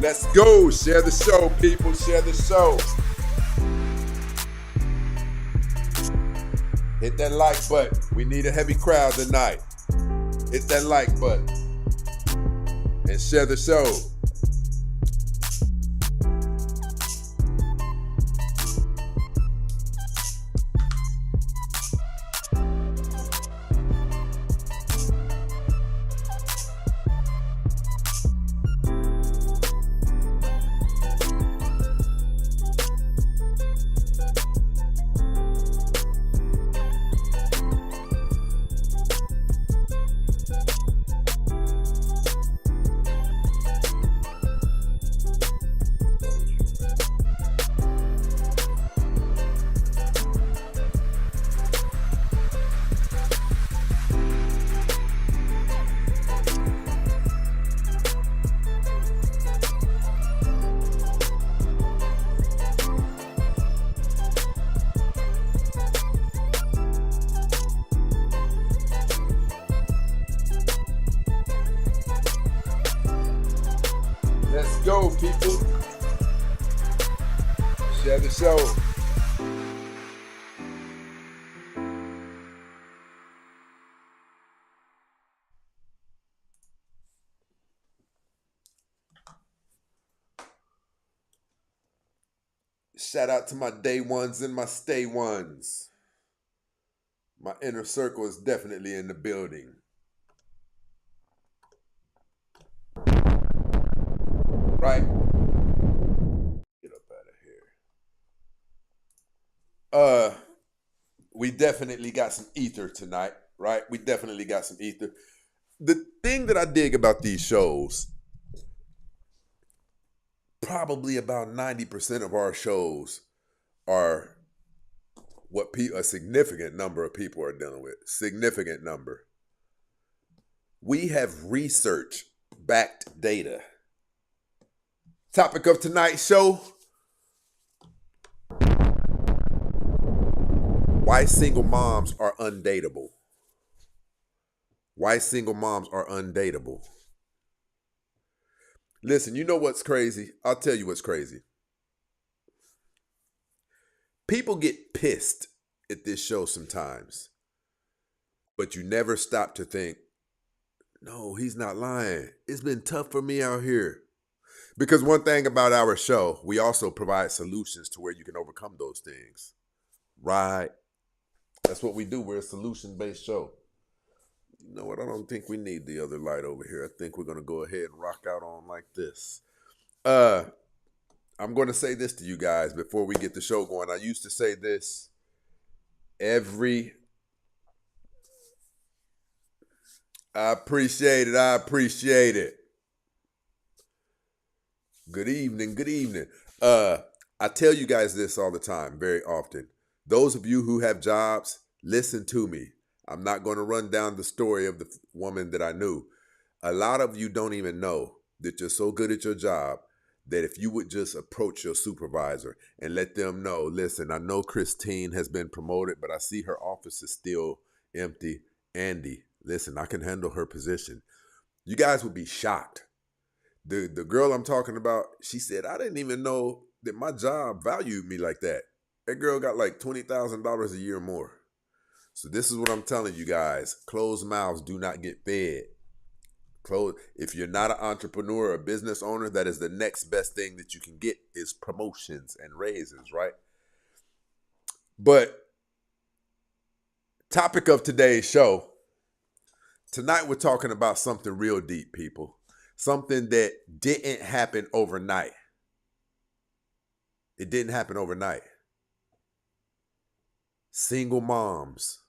Let's go. Share the show, people. Share the show. Hit that like button. We need a heavy crowd tonight. Hit that like button. And share the show. Let's go, people. Share the show. Shout out to my day ones and my stay ones. My inner circle is definitely in the building. Right? Get up out of here. We definitely got some ether tonight, right? We definitely got some ether. The thing that I dig about these shows, probably about 90% of our shows are what a significant number of people are dealing with. Significant number. We have research-backed data. Topic of tonight's show: why single moms are undateable. Why single moms are undateable. Listen, you know what's crazy? I'll tell you what's crazy. People get pissed at this show sometimes, but you never stop to think, no, he's not lying. It's been tough for me out here. Because one thing about our show, we also provide solutions to where you can overcome those things. Right? That's what we do. We're a solution-based show. You know what? I don't think we need the other light over here. I think we're going to go ahead and rock out on like this. I'm going to say this to you guys before we get the show going. I used to say this every... I appreciate it. I appreciate it. Good evening. Good evening. I tell you guys this all the time, very often. Those of you who have jobs, listen to me. I'm not going to run down the story of the woman that I knew. A lot of you don't even know that you're so good at your job that if you would just approach your supervisor and let them know, listen, I know Christine has been promoted, but I see her office is still empty. Andy, listen, I can handle her position. You guys would be shocked. The girl I'm talking about, she said, I didn't even know that my job valued me like that. That girl got like $20,000 a year more. So this is what I'm telling you guys. Closed mouths do not get fed. If you're not an entrepreneur or a business owner, that is the next best thing that you can get is promotions and raises, right? But topic of today's show, tonight we're talking about something real deep, people. Something that didn't happen overnight. It didn't happen overnight. Single moms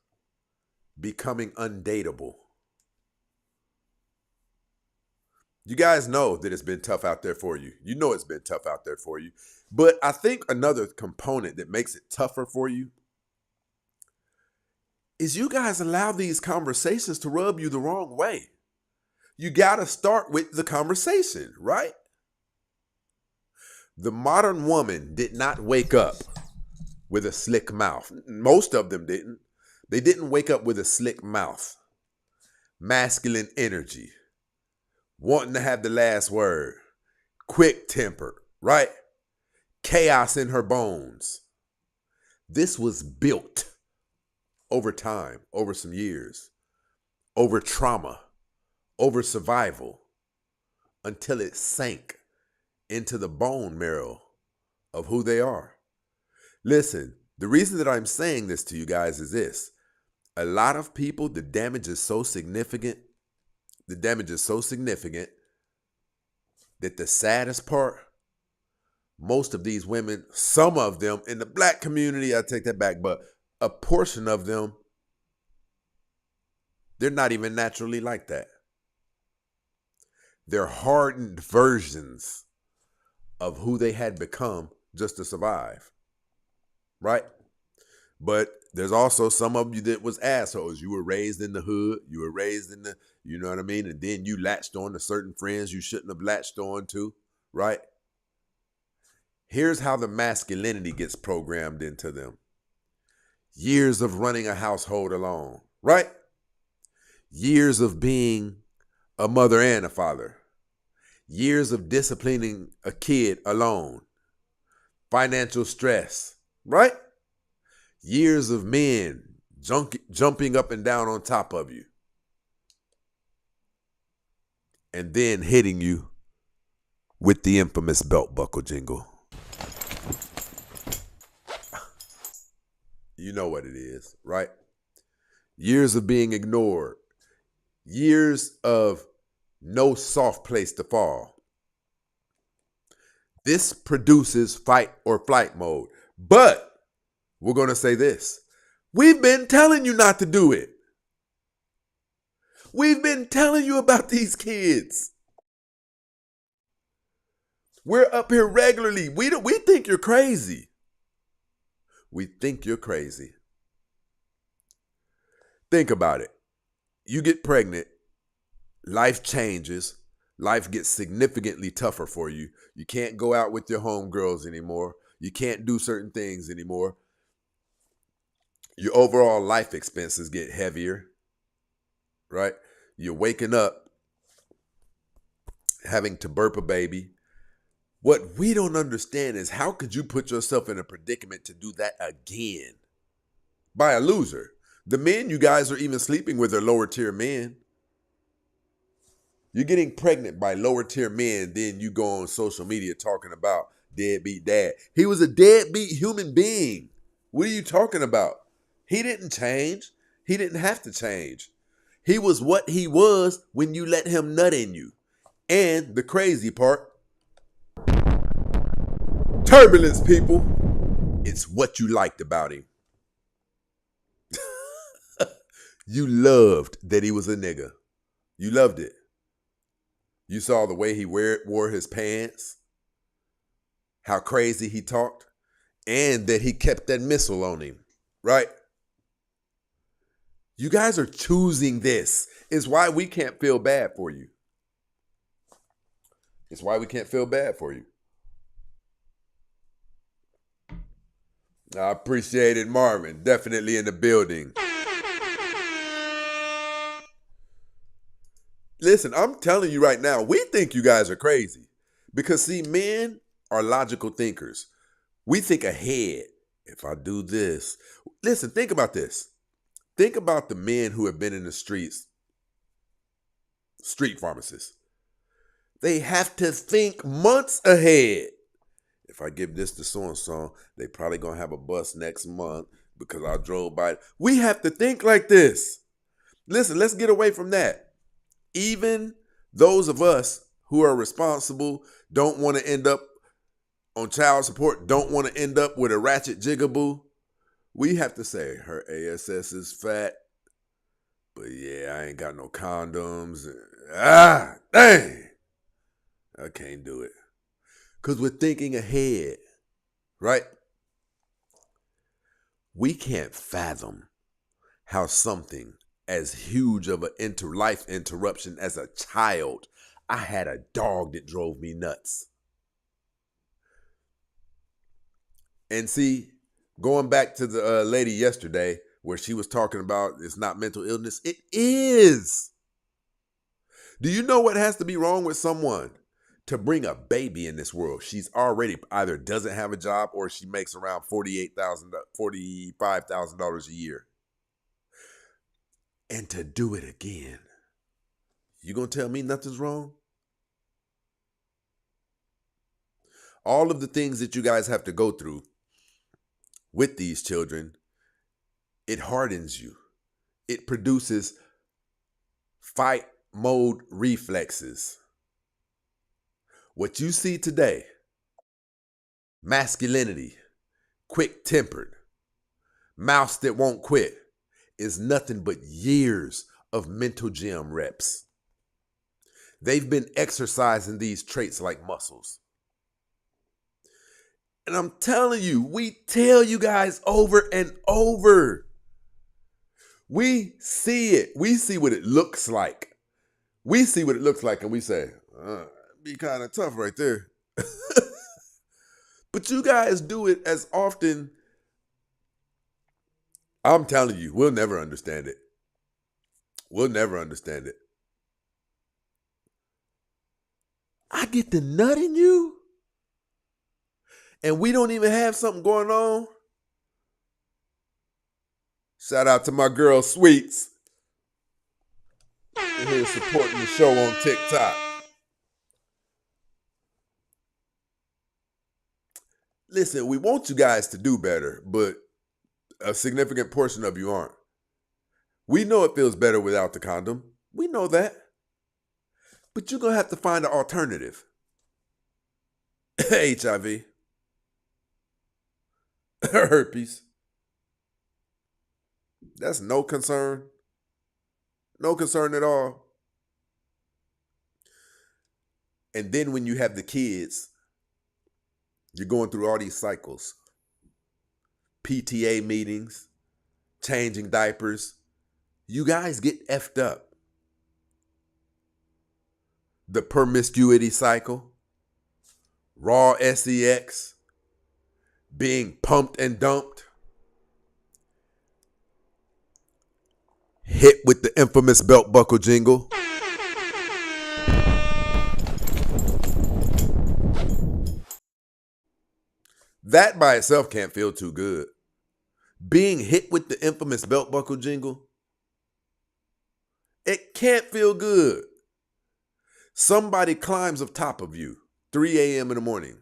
becoming undateable. You guys know that it's been tough out there for you. You know it's been tough out there for you. But I think another component that makes it tougher for you is you guys allow these conversations to rub you the wrong way. You got to start with the conversation, right? The modern woman did not wake up with a slick mouth. Most of them didn't. They didn't wake up with a slick mouth. Masculine energy. Wanting to have the last word. quick tempered, right? Chaos in her bones. This was built over time, over some years, over trauma, over survival, until it sank into the bone marrow of who they are. Listen, the reason that I'm saying this to you guys is this. A lot of people, the damage is so significant that the saddest part, most of these women, some of them in the black community, I take that back, but a portion of them, they're not even naturally like that. They're hardened versions of who they had become just to survive, right? But there's also some of you that was assholes. You were raised in the hood. You were raised in the, you know what I mean? And then you latched on to certain friends you shouldn't have latched on to, right? Here's how the masculinity gets programmed into them. Years of running a household alone, right? Years of being a mother and a father. Years of disciplining a kid alone. Financial stress, right? Years of men jumping up and down on top of you. And then hitting you with the infamous belt buckle jingle. You know what it is, right? Years of being ignored. Years of no soft place to fall. This produces fight or flight mode. But we're going to say this. We've been telling you not to do it. We've been telling you about these kids. We're up here regularly. We think you're crazy. We think you're crazy. Think about it. You get pregnant. Life changes. Life gets significantly tougher for you. You can't go out with your homegirls anymore. You can't do certain things anymore. Your overall life expenses get heavier, right? You're waking up having to burp a baby. What we don't understand is how could you put yourself in a predicament to do that again? By a loser. The men you guys are even sleeping with are lower tier men. You're getting pregnant by lower tier men, then you go on social media talking about deadbeat dad. He was a deadbeat human being. What are you talking about? He didn't change. He didn't have to change. He was what he was when you let him nut in you. And the crazy part, turbulence, people, it's what you liked about him. You loved that he was a nigga. You loved it. You saw the way he wore his pants, how crazy he talked, and that he kept that missile on him, right? You guys are choosing this. It's why we can't feel bad for you. It's why we can't feel bad for you. I appreciate it, Marvin. Definitely in the building. Listen, I'm telling you right now, we think you guys are crazy. Because, see, men are logical thinkers. We think ahead. If I do this. Listen, think about this. Think about the men who have been in the streets. Street pharmacists. They have to think months ahead. If I give this to so-and-so, they probably going to have a bus next month because I drove by. We have to think like this. Listen, let's get away from that. Even those of us who are responsible, don't want to end up on child support, don't want to end up with a ratchet jigaboo, we have to say her ASS is fat, but yeah, I ain't got no condoms. Dang, I can't do it. Because we're thinking ahead, right? We can't fathom how something as huge of an life interruption as a child, I had a dog that drove me nuts. And see, going back to the lady yesterday where she was talking about it's not mental illness, it is. Do you know what has to be wrong with someone to bring a baby in this world. She's already either doesn't have a job or she makes around $45,000 a year. And to do it again. You gonna tell me nothing's wrong? All of the things that you guys have to go through with these children, it hardens you. It produces fight mode reflexes. What you see today, masculinity, quick-tempered, mouse that won't quit, is nothing but years of mental gym reps. They've been exercising these traits like muscles. And I'm telling you, we tell you guys over and over. We see it. We see what it looks like. We see what it looks like and we say, be kind of tough right there. But you guys do it as often. I'm telling you, we'll never understand it. We'll never understand it. I get the nut in you, and we don't even have something going on. Shout out to my girl Sweets. They're here supporting the show on TikTok. Listen, we want you guys to do better, but a significant portion of you aren't. We know it feels better without the condom. We know that. But you're going to have to find an alternative. HIV. Herpes. That's no concern. No concern at all. And then when you have the kids, you're going through all these cycles. PTA meetings, changing diapers. You guys get effed up. The promiscuity cycle, raw sex, being pumped and dumped, hit with the infamous belt buckle jingle. That by itself can't feel too good. Being hit with the infamous belt buckle jingle, it can't feel good. Somebody climbs up top of you, 3 a.m. in the morning.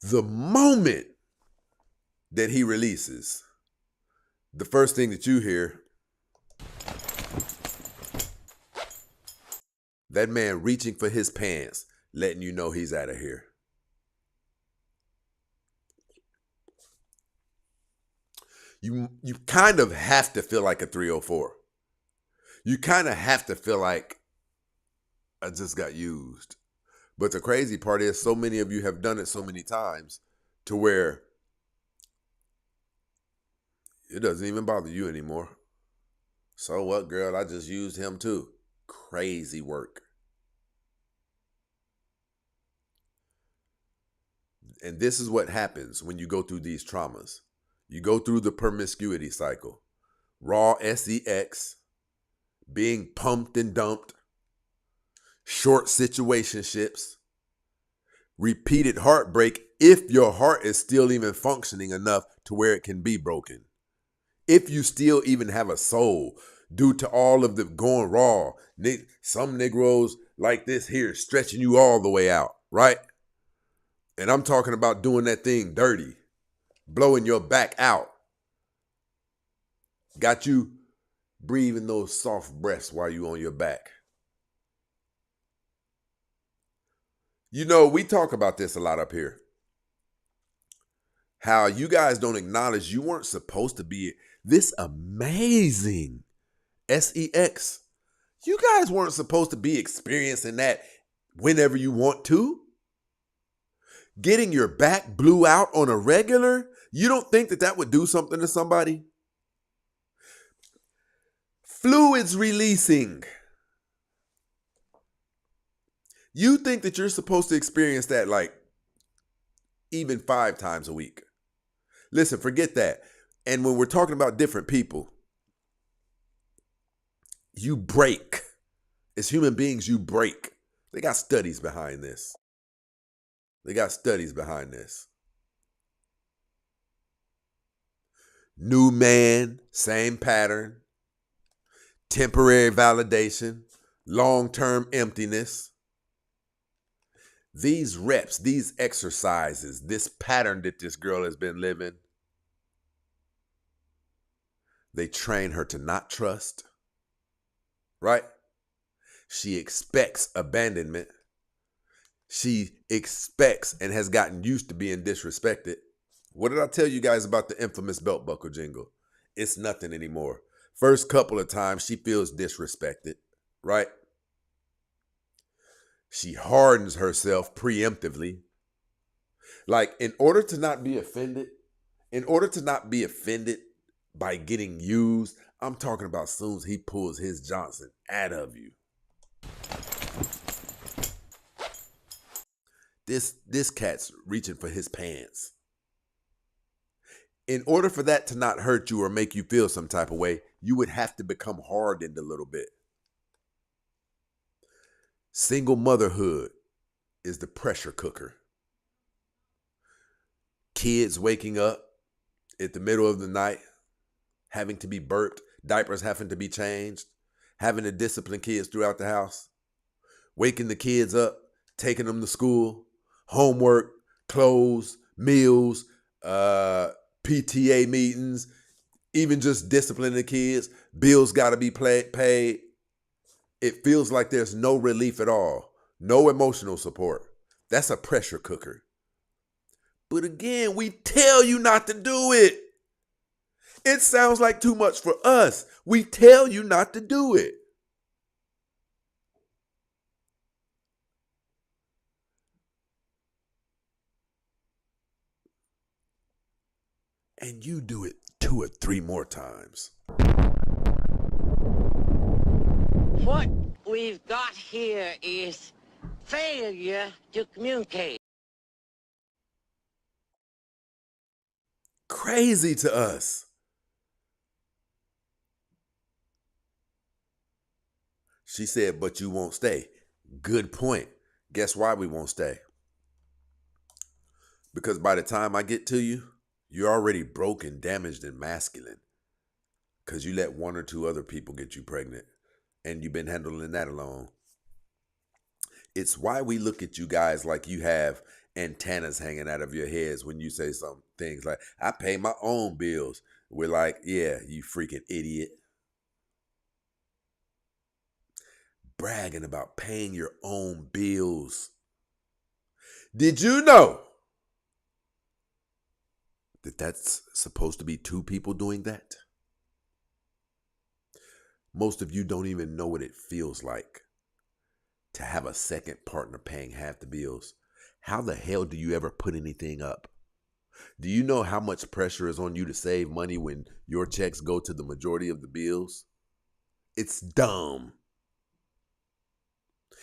The moment that he releases, the first thing that you hear, that man reaching for his pants, letting you know he's out of here. You kind of have to feel like a 304. You kind of have to feel like, I just got used. But the crazy part is so many of you have done it so many times to where it doesn't even bother you anymore. So what, girl? I just used him too. Crazy work. And this is what happens when you go through these traumas. You go through the promiscuity cycle. Raw sex, being pumped and dumped, short situationships, repeated heartbreak if your heart is still even functioning enough to where it can be broken. If you still even have a soul due to all of the going raw. Some Negroes like this here stretching you all the way out, right? And I'm talking about doing that thing dirty, blowing your back out. Got you breathing those soft breaths while you on your back. You know, we talk about this a lot up here. How you guys don't acknowledge you weren't supposed to be this amazing sex. You guys weren't supposed to be experiencing that whenever you want to. Getting your back blew out on a regular, you don't think that that would do something to somebody? Fluids releasing. You think that you're supposed to experience that like even 5 times a week. Listen, forget that. And when we're talking about different people, you break. As human beings, you break. They got studies behind this. They got studies behind this. New man, same pattern. Temporary validation. Long-term emptiness. These reps, these exercises, this pattern that this girl has been living, they train her to not trust, right? She expects abandonment. She expects and has gotten used to being disrespected. What did I tell you guys about the infamous belt buckle jingle? It's nothing anymore. First couple of times she feels disrespected, right? She hardens herself preemptively. Like, in order to not be offended by getting used, I'm talking about as soon as he pulls his Johnson out of you. This cat's reaching for his pants. In order for that to not hurt you or make you feel some type of way, you would have to become hardened a little bit. Single motherhood is the pressure cooker. Kids waking up at the middle of the night, having to be burped, diapers having to be changed, having to discipline kids throughout the house, waking the kids up, taking them to school, homework, clothes, meals, PTA meetings, even just disciplining the kids, bills got to be paid. It feels like there's no relief at all, no emotional support. That's a pressure cooker. But again, we tell you not to do it. It sounds like too much for us. We tell you not to do it. And you do it 2 or 3 more times. What we've got here is failure to communicate. Crazy to us. She said, but you won't stay. Good point. Guess why we won't stay? Because by the time I get to you, you're already broken, damaged, and masculine. Because you let 1 or 2 other people get you pregnant. And you've been handling that alone. It's why we look at you guys like you have antennas hanging out of your heads when you say some things like, I pay my own bills. We're like, yeah, you freaking idiot. Bragging about paying your own bills. Did you know that that's supposed to be 2 people doing that? Most of you don't even know what it feels like to have a second partner paying half the bills. How the hell do you ever put anything up? Do you know how much pressure is on you to save money when your checks go to the majority of the bills? It's dumb.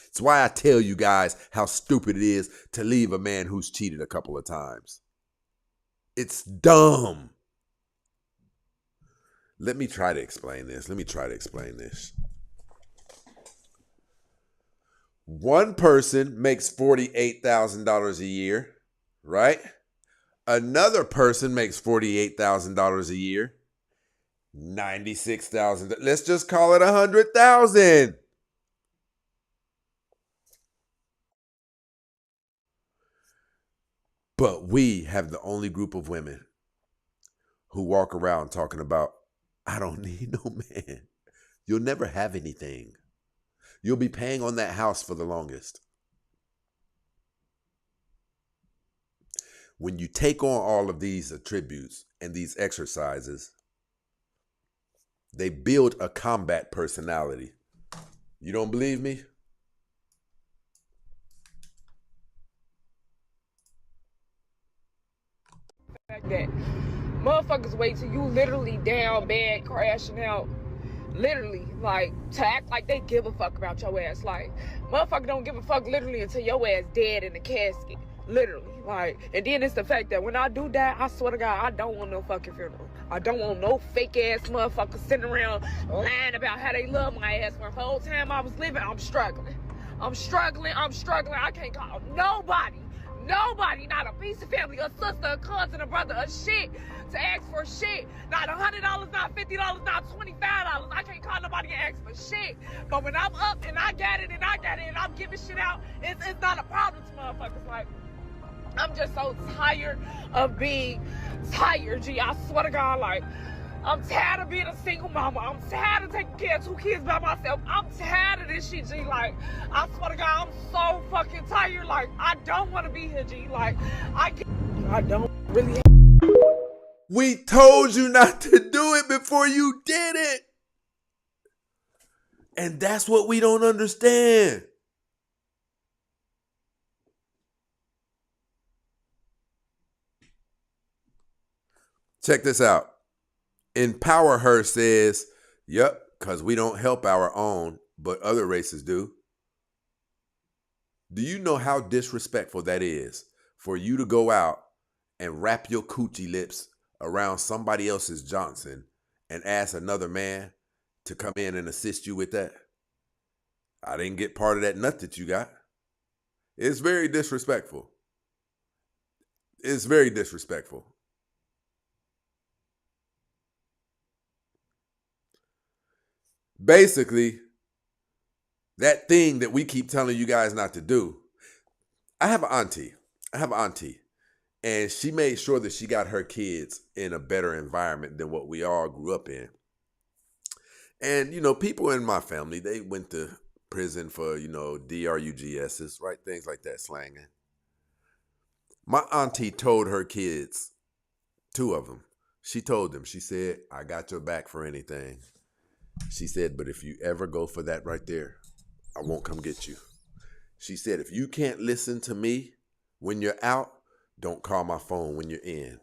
It's why I tell you guys how stupid it is to leave a man who's cheated a couple of times. It's dumb. Let me try to explain this. One person makes $48,000 a year, right? Another person makes $48,000 a year. $96,000. Let's just call it $100,000. But we have the only group of women who walk around talking about, I don't need no man. You'll never have anything. You'll be paying on that house for the longest. When you take on all of these attributes and these exercises, they build a combat personality. You don't believe me? That motherfuckers wait till you literally down bad, crashing out. Literally, like, to act like they give a fuck about your ass. Like, motherfucker don't give a fuck literally until your ass dead in the casket. Literally. Like, and then it's the fact that when I do die, I swear to God, I don't want no fucking funeral. I don't want no fake ass motherfuckers sitting around lying about how they love my ass when the whole time I was living, I'm struggling. I'm struggling. I can't call nobody, not a piece of family, a sister, a cousin, a brother, a shit to ask for shit. Not $100, not $50, not $25. I can't call nobody and ask for shit. But when I'm up and I got it and I'm giving shit out, it's not a problem to motherfuckers. Like, I'm just so tired of being tired, G. I swear to God, like, I'm tired of being a single mama. I'm tired of taking care of 2 kids by myself. I'm tired of this shit, G. Like, I swear to God, I'm so fucking tired. Like, I don't want to be here, G. Like, I don't really. We told you not to do it before you did it. And that's what we don't understand. Check this out. Empower Her says, yep, because we don't help our own, but other races do. Do you know how disrespectful that is for you to go out and wrap your coochie lips around somebody else's Johnson and ask another man to come in and assist you with that? I didn't get part of that nut that you got. It's very disrespectful. It's very disrespectful. Basically, that thing that we keep telling you guys not to do. I have an auntie. And she made sure that she got her kids in a better environment than what we all grew up in. And, people in my family, they went to prison for, DRUGSs, right? Things like that, slanging. My auntie told her kids, 2 of them, she told them, she said, I got your back for anything. She said, but if you ever go for that right there, I won't come get you. She said, if you can't listen to me when you're out, don't call my phone when you're in.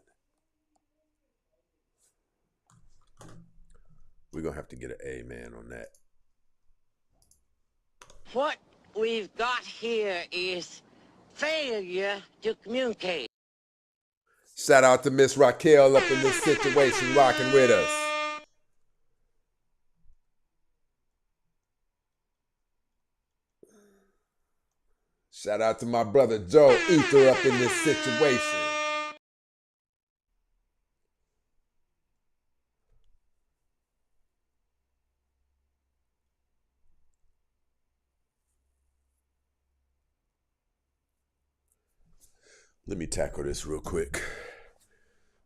We're going to have to get an amen on that. What we've got here is failure to communicate. Shout out to Miss Raquel up in this situation, rocking with us. Shout out to my brother Joe Ether up in this situation. Let me tackle this real quick.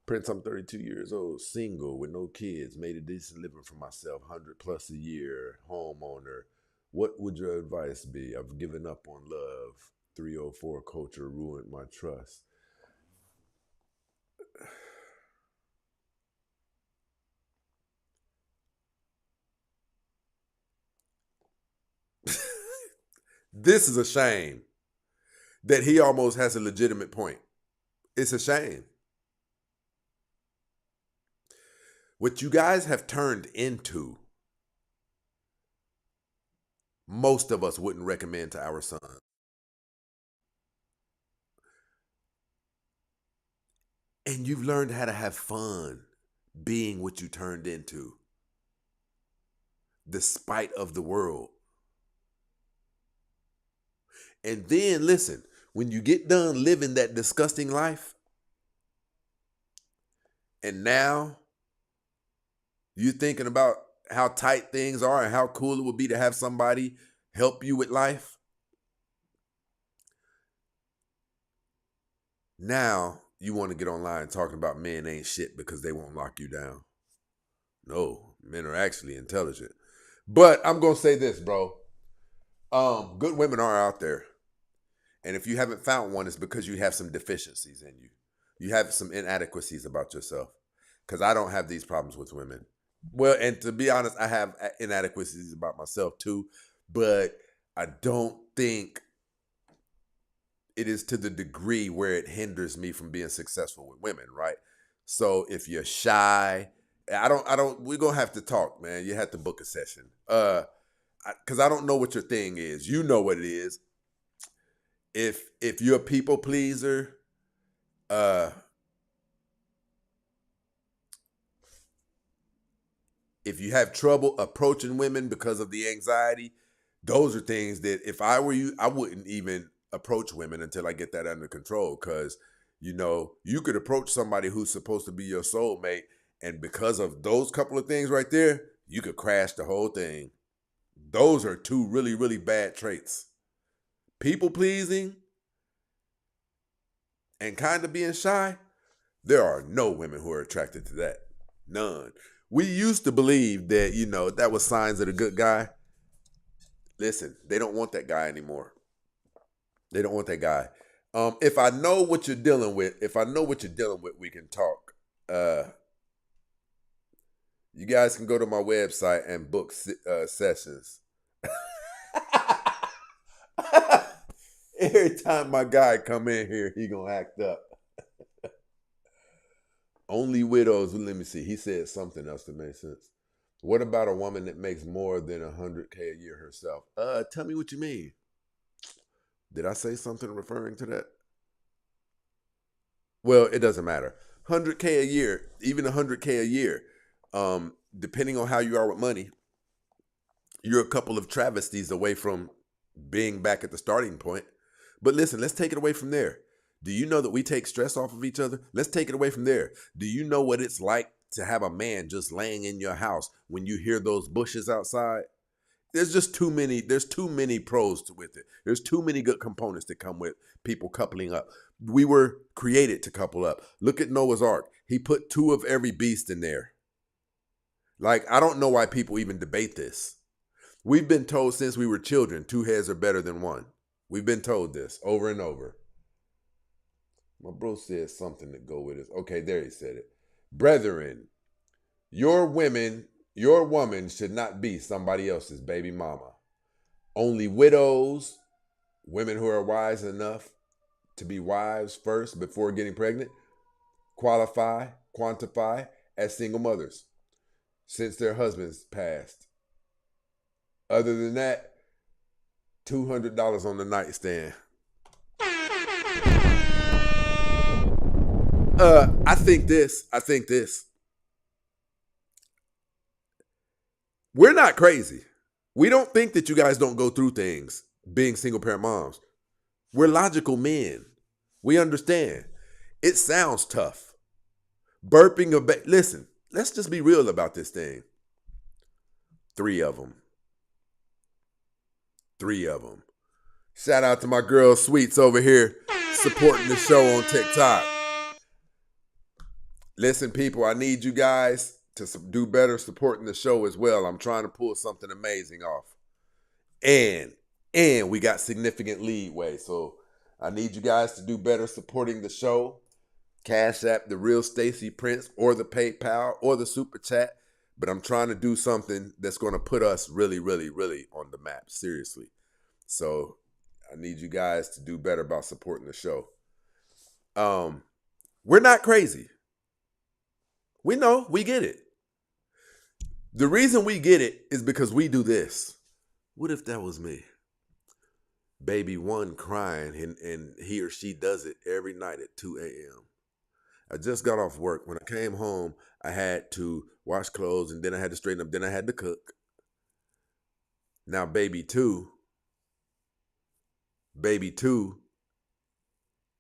Prince, I'm 32 years old, single, with no kids, made a decent living for myself, 100+ a year, homeowner. What would your advice be? I've given up on love. 304 culture ruined my trust. This is a shame that he almost has a legitimate point. It's a shame. What you guys have turned into, most of us wouldn't recommend to our sons. And you've learned how to have fun being what you turned into, despite of the world. And then listen, when you get done living that disgusting life, and now you're thinking about how tight things are and how cool it would be to have somebody help you with life. Now you want to get online talking about men ain't shit because they won't lock you down. No, men are actually intelligent. But I'm going to say this, bro. Good women are out there. And if you haven't found one, it's because you have some deficiencies in you. You have some inadequacies about yourself. Because I don't have these problems with women. Well, and to be honest, I have inadequacies about myself too. But I don't think it is to the degree where it hinders me from being successful with women, right? So if you're shy, we're going to have to talk, man. You have to book a session. Because I don't know what your thing is. You know what it is. If you're a people pleaser, if you have trouble approaching women because of the anxiety, Those are things that if I were you, I wouldn't even approach women until I get that under control. Because, you could approach somebody who's supposed to be your soulmate, and because of those couple of things right there, you could crash the whole thing. Those are two really, really bad traits. People pleasing and kind of being shy. There are no women who are attracted to that. None. We used to believe that, that was signs of a good guy. Listen, they don't want that guy anymore. They don't want that guy. If I know what you're dealing with, we can talk. You guys can go to my website and book sessions. Every time my guy come in here, he gonna act up. Only widows. Let me see. He said something else that makes sense. What about a woman that makes more than $100K a year herself? Tell me what you mean. Did I say something referring to that? Well, it doesn't matter. 100K a year, even 100K a year. Depending on how you are with money, you're a couple of travesties away from being back at the starting point. But listen, let's take it away from there. Do you know that we take stress off of each other? Let's take it away from there. Do you know what it's like to have a man just laying in your house when you hear those bushes outside? There's too many pros with it. There's too many good components that come with people coupling up. We were created to couple up. Look at Noah's Ark. He put 2 of every beast in there. Like, I don't know why people even debate this. We've been told since we were children, 2 heads are better than 1. We've been told this over and over. My bro said something to go with this. Okay, there he said it. Brethren, your woman should not be somebody else's baby mama. Only widows, women who are wise enough to be wives first before getting pregnant, quantify as single mothers since their husbands passed. Other than that, $200 on the nightstand. I think this. We're not crazy. We don't think that you guys don't go through things being single parent moms. We're logical men. We understand. It sounds tough. Burping a baby. Listen, let's just be real about this thing. 3 of them. 3 of them. Shout out to my girl Sweets over here supporting the show on TikTok. Listen, people, I need you guys to do better supporting the show as well. I'm trying to pull something amazing off. And we got significant leadway. So I need you guys to do better supporting the show. Cash App, the real Stacey Prince, or the PayPal, or the Super Chat. But I'm trying to do something that's going to put us really, really, really on the map. Seriously. So I need you guys to do better about supporting the show. We're not crazy. We know, we get it. The reason we get it is because we do this. What if that was me? Baby 1 crying and he or she does it every night at 2 a.m. I just got off work. When I came home, I had to wash clothes and then I had to straighten up. Then I had to cook. Now baby 2,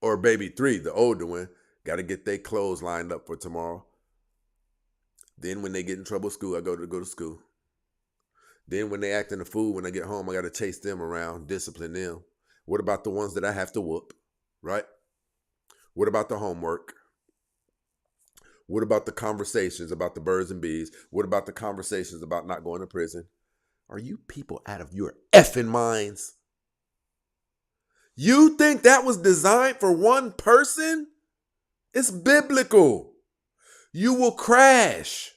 or baby 3, the older one, got to get their clothes lined up for tomorrow. Then when they get in trouble at school, I go to school. Then when they acting a fool, when I get home, I got to chase them around, discipline them. What about the ones that I have to whoop, right? What about the homework? What about the conversations about the birds and bees? What about the conversations about not going to prison? Are you people out of your effing minds? You think that was designed for one person? It's biblical. You will crash.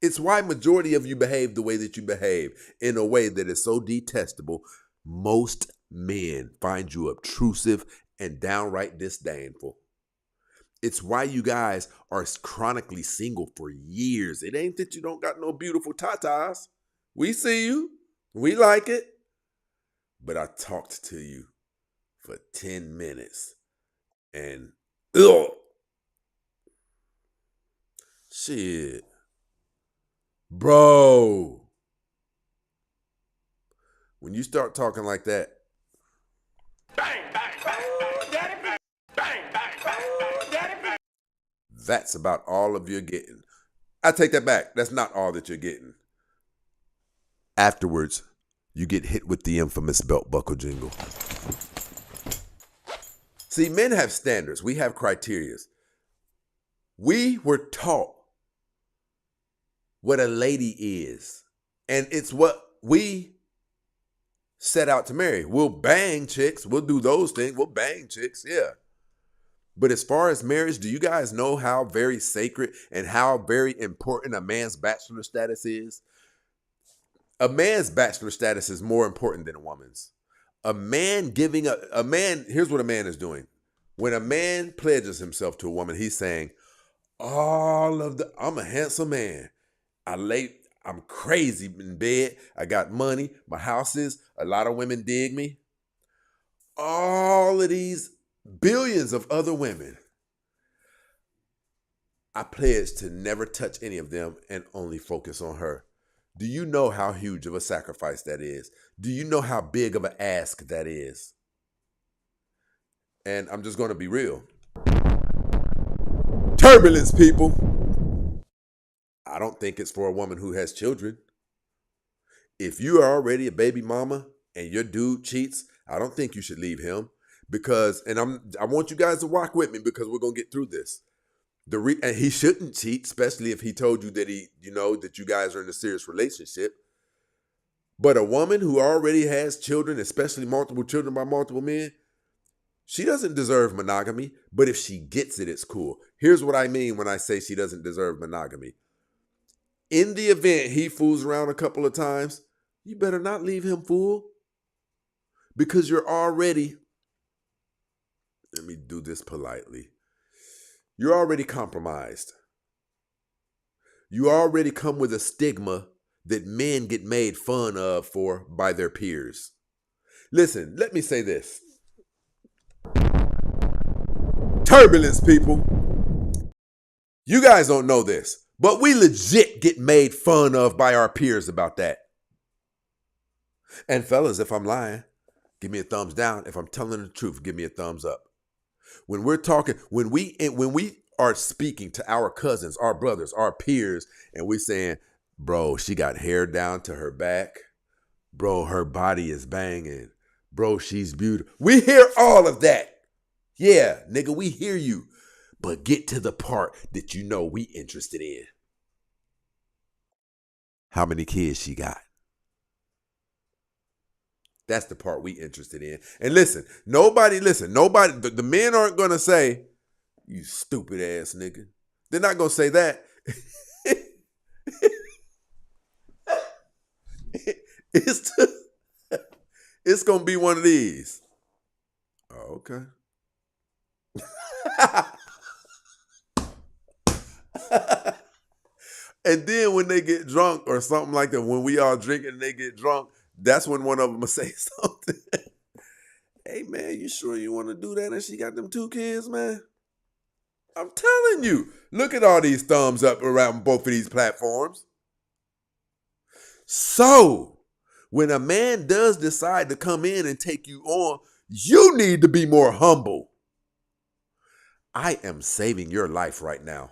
It's why majority of you behave the way that you behave, in a way that is so detestable. Most men find you obtrusive and downright disdainful. It's why you guys are chronically single for years. It ain't that you don't got no beautiful tatas. We see you. We like it. But I talked to you for 10 minutes and shit. Bro. When you start talking like that, that's about all of you're getting. I take that back. That's not all that you're getting. Afterwards, you get hit with the infamous belt buckle jingle. See, men have standards. We have criterias. We were taught what a lady is. And it's what we set out to marry. We'll bang chicks. We'll do those things. We'll bang chicks. Yeah. But as far as marriage, do you guys know how very sacred and how very important a man's bachelor status is? A man's bachelor status is more important than a woman's. A man giving a man, here's what a man is doing. When a man pledges himself to a woman, he's saying, I'm a handsome man. I'm crazy in bed. I got money. My house is, a lot of women dig me. All of these billions of other women. I pledge to never touch any of them and only focus on her. Do you know how huge of a sacrifice that is? Do you know how big of an ask that is? And I'm just going to be real. Turbulence, people. I don't think it's for a woman who has children. If you are already a baby mama and your dude cheats, I don't think you should leave him. Because, and I want you guys to rock with me because we're going to get through this. And he shouldn't cheat, especially if he told you that that you guys are in a serious relationship. But a woman who already has children, especially multiple children by multiple men, she doesn't deserve monogamy. But if she gets it, it's cool. Here's what I mean when I say she doesn't deserve monogamy. In the event he fools around a couple of times, you better not leave him fool. Because you're already, let me do this politely. You're already compromised. You already come with a stigma that men get made fun of by their peers. Listen, let me say this. Turbulence, people. You guys don't know this, but we legit get made fun of by our peers about that. And fellas, if I'm lying, give me a thumbs down. If I'm telling the truth, give me a thumbs up. When we're talking, when we are speaking to our cousins, our brothers, our peers, and we're saying, bro, she got hair down to her back. Bro, her body is banging. Bro, she's beautiful. We hear all of that. Yeah, nigga, we hear you. But get to the part that you know we interested in. How many kids she got? That's the part we interested in. And listen, the men aren't going to say, you stupid ass nigga. They're not going to say that. It's going to be one of these. Oh, okay. And then when they get drunk or something like that, when we all drinking and they get drunk, that's when one of them will say something. Hey, man, you sure you want to do that? And she got them 2 kids, man? I'm telling you. Look at all these thumbs up around both of these platforms. So, when a man does decide to come in and take you on, you need to be more humble. I am saving your life right now.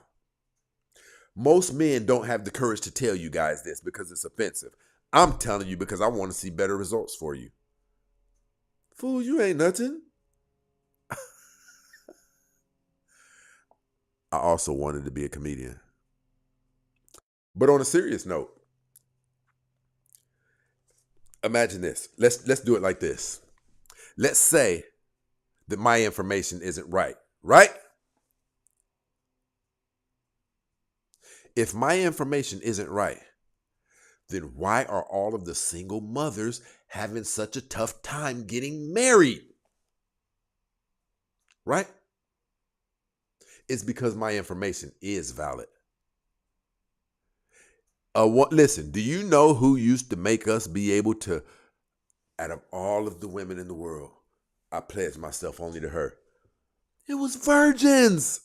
Most men don't have the courage to tell you guys this because it's offensive. I'm telling you because I want to see better results for you. Fool, you ain't nothing. I also wanted to be a comedian. But on a serious note, imagine this. Let's do it like this. Let's say that my information isn't right? If my information isn't right, then why are all of the single mothers having such a tough time getting married? Right? It's because my information is valid. Listen, do you know who used to make us be able to, out of all of the women in the world, I pledged myself only to her? It was virgins.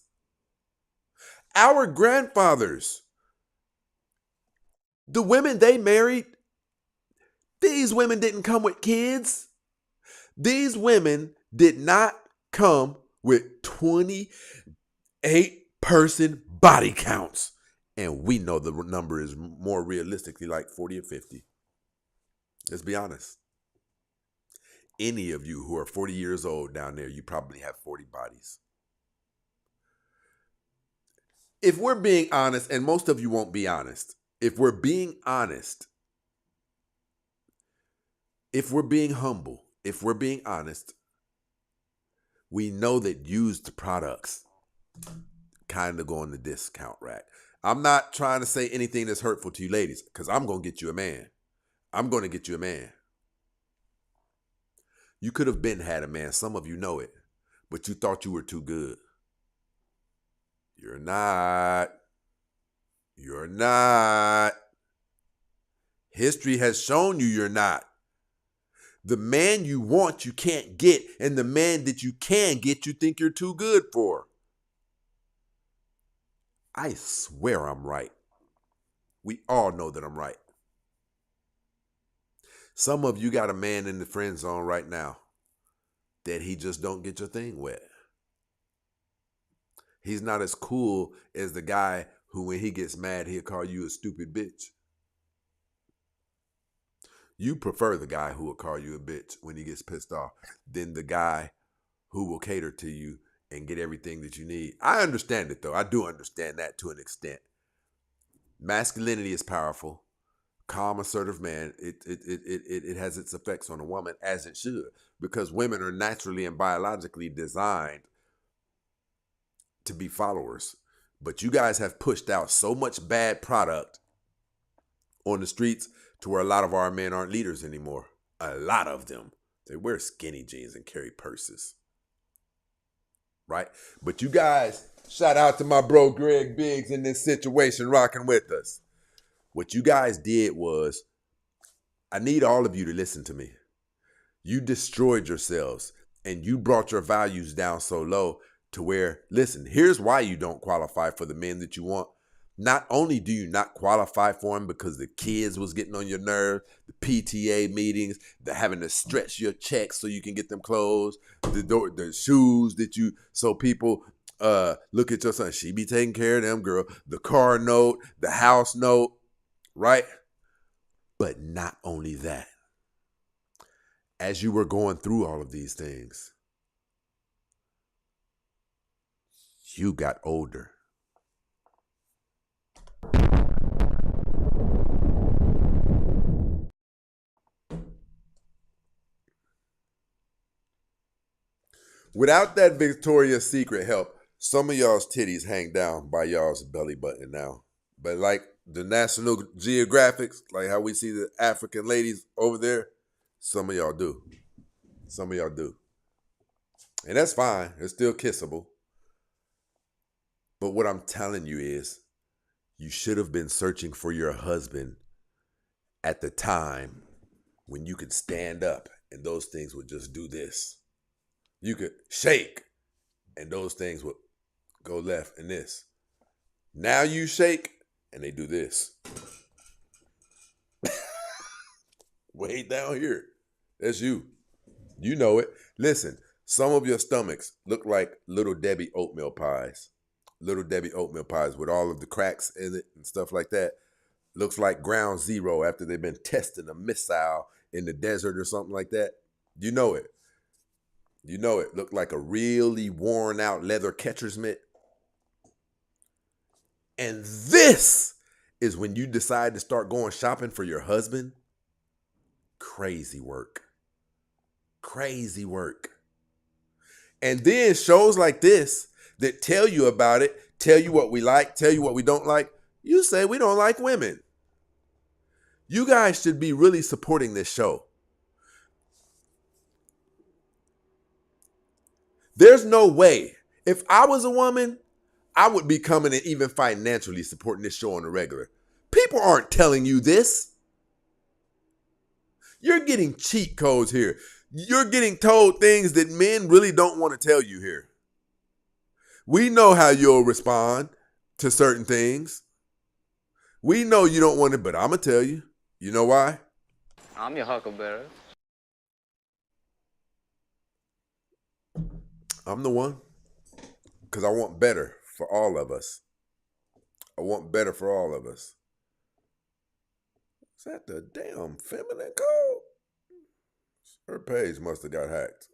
Our grandfathers, the women they married, These women didn't come with kids. These women did not come with 28-person body counts. And we know the number is more realistically like 40 or 50. Let's be honest. Any of you who are 40 years old down there, you probably have 40 bodies. If we're being honest, and most of you won't be honest, if we're being honest, if we're being humble, if we're being honest, we know that used products kind of go on the discount rack. I'm not trying to say anything that's hurtful to you ladies, because I'm going to get you a man. I'm going to get you a man. You could have been had a man. Some of you know it, but you thought you were too good. You're not. You're not. History has shown you you're not. The man you want, you can't get. And the man that you can get, you think you're too good for. I swear I'm right. We all know that I'm right. Some of you got a man in the friend zone right now that he just don't get your thing wet. He's not as cool as the guy who, when he gets mad, he'll call you a stupid bitch. You prefer the guy who will call you a bitch when he gets pissed off than the guy who will cater to you and get everything that you need. I understand it, though. I do understand that to an extent. Masculinity is powerful. Calm, assertive man, it has its effects on a woman, as it should, because women are naturally and biologically designed to be followers. But you guys have pushed out so much bad product on the streets to where a lot of our men aren't leaders anymore. A lot of them. They wear skinny jeans and carry purses. Right? But you guys, shout out to my bro Greg Biggs in this situation rocking with us. What you guys did was, I need all of you to listen to me. You destroyed yourselves and you brought your values down so low to where, listen, here's why you don't qualify for the men that you want. Not only do you not qualify for them because the kids was getting on your nerve, the PTA meetings, the having to stretch your checks so you can get them clothes, the shoes that you, so people look at your son, she be taking care of them, girl, the car note, the house note, right? But not only that, as you were going through all of these things, you got older. Without that Victoria's Secret help, some of y'all's titties hang down by y'all's belly button now. But like the National Geographics, like how we see the African ladies over there, some of y'all do. Some of y'all do. And that's fine. It's still kissable. But what I'm telling you is, you should have been searching for your husband at the time when you could stand up and those things would just do this. You could shake and those things would go left and this. Now you shake and they do this. Way down here. That's you. You know it. Listen, some of your stomachs look like Little Debbie oatmeal pies. Little Debbie oatmeal pies with all of the cracks in it and stuff like that. Looks like Ground Zero after they've been testing a missile in the desert or something like that. You know it. You know it. Looked like a really worn out leather catcher's mitt. And this is when you decide to start going shopping for your husband. Crazy work. Crazy work. And then shows like this that tell you about it, tell you what we like, tell you what we don't like. You say we don't like women. You guys should be really supporting this show. There's no way. If I was a woman, I would be coming and even financially supporting this show on the regular. People aren't telling you this. You're getting cheat codes here. You're getting told things that men really don't want to tell you here. We know how you'll respond to certain things. We know you don't want it, but I'm going to tell you. You know why? I'm your huckleberry. I'm the one. Because I want better for all of us. I want better for all of us. Is that the damn feminine code? Her page must have got hacked.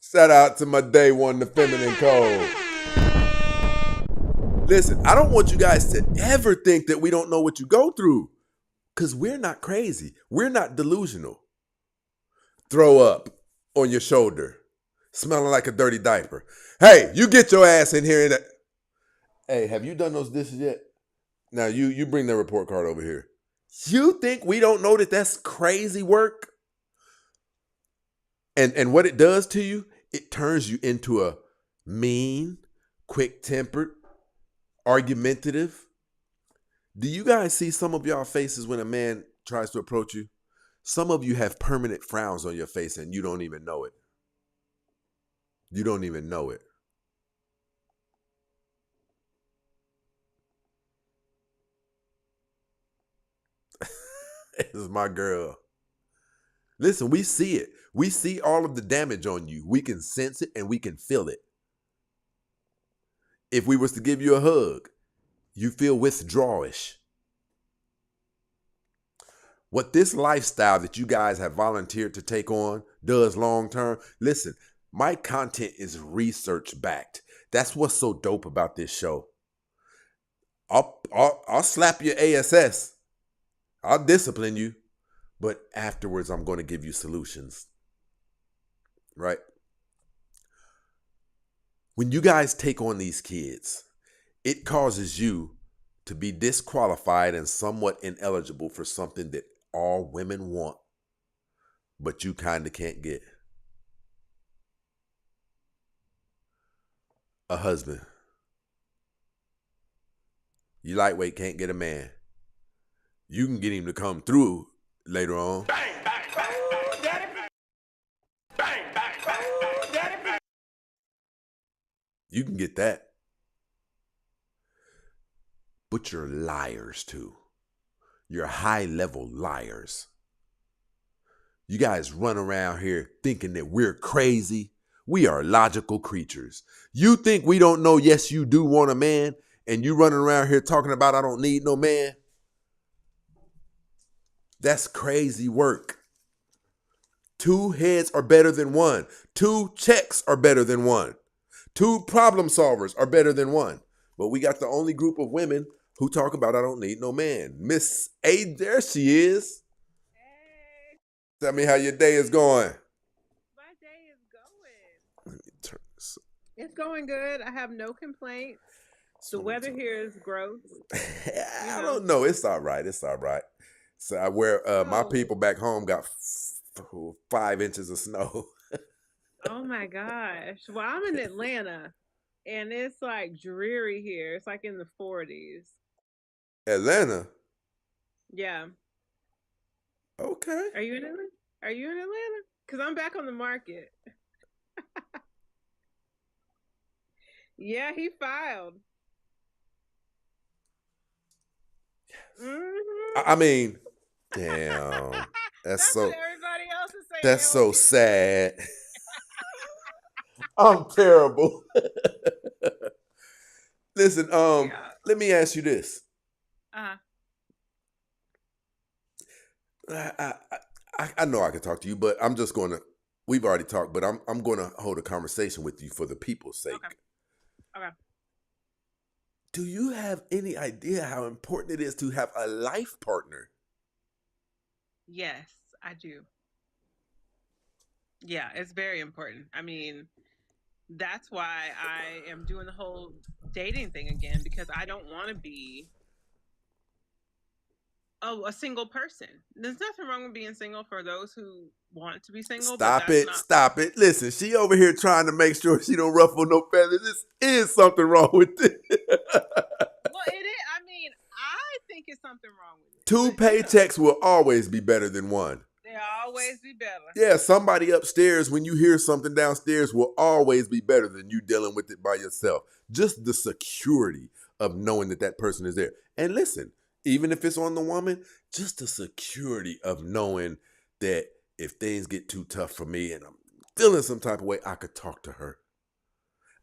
Shout out to my day one, the feminine code. Listen, I don't want you guys to ever think that we don't know what you go through. Because we're not crazy. We're not delusional. Throw up on your shoulder. Smelling like a dirty diaper. Hey, you get your ass in here. Hey, have you done those dishes yet? Now, you bring the report card over here. You think we don't know that that's crazy work? And what it does to you, it turns you into a mean, quick-tempered, argumentative. Do you guys see some of y'all faces when a man tries to approach you? Some of you have permanent frowns on your face and you don't even know it. You don't even know it. This is my girl. Listen, we see it. We see all of the damage on you. We can sense it and we can feel it. If we was to give you a hug, you feel withdrawalish. What this lifestyle that you guys have volunteered to take on does long term, listen, my content is research backed. That's what's so dope about this show. I'll slap your ASS. I'll discipline you. But afterwards, I'm going to give you solutions. Right? When you guys take on these kids, it causes you to be disqualified and somewhat ineligible for something that all women want, but you kind of can't get. A husband. You lightweight can't get a man. You can get him to come through later on. Bang, bang, bang, bang, daddy. Bang, bang, bang, bang, daddy. You can get that. But you're liars too. You're high-level liars. You guys run around here thinking that we're crazy. We are logical creatures. You think we don't know, yes, you do want a man, and you running around here talking about I don't need no man? That's crazy work. 2 heads are better than 1. 2 checks are better than 1. 2 problem solvers are better than 1. But we got the only group of women who talk about I don't need no man. Miss A, there she is. Hey. Tell me how your day is going. My day is going. Let me turn this up. It's going good. I have no complaints. The weather here is gross. I don't know. It's all right. It's all right. So my people back home got 5 inches of snow. Oh my gosh. Well, I'm in Atlanta and it's like dreary here. It's like in the 40s. Atlanta? Yeah. Okay. Are you in Atlanta? Are you in Atlanta? Because I'm back on the market. Yeah, he filed. Mm-hmm. I mean, damn. That's so. What everybody else is saying. That's so sad. I'm terrible. Listen, let me ask you this. I know I can talk to you, but I'm just going to. We've already talked, but I'm going to hold a conversation with you for the people's sake. Okay. Do you have any idea how important it is to have a life partner? Yes, I do. Yeah, it's very important. I mean, that's why I am doing the whole dating thing again, because I don't want to be a single person. There's nothing wrong with being single for those who want to be single. Stop it. Listen, she over here trying to make sure she don't ruffle no feathers. This is something wrong with it. Well, it is. I mean, I think it's something wrong with it. 2 paychecks will always be better than 1. They'll always be better. Yeah, somebody upstairs, when you hear something downstairs, will always be better than you dealing with it by yourself. Just the security of knowing that person is there. And listen, even if it's on the woman, just the security of knowing that if things get too tough for me and I'm feeling some type of way, I could talk to her.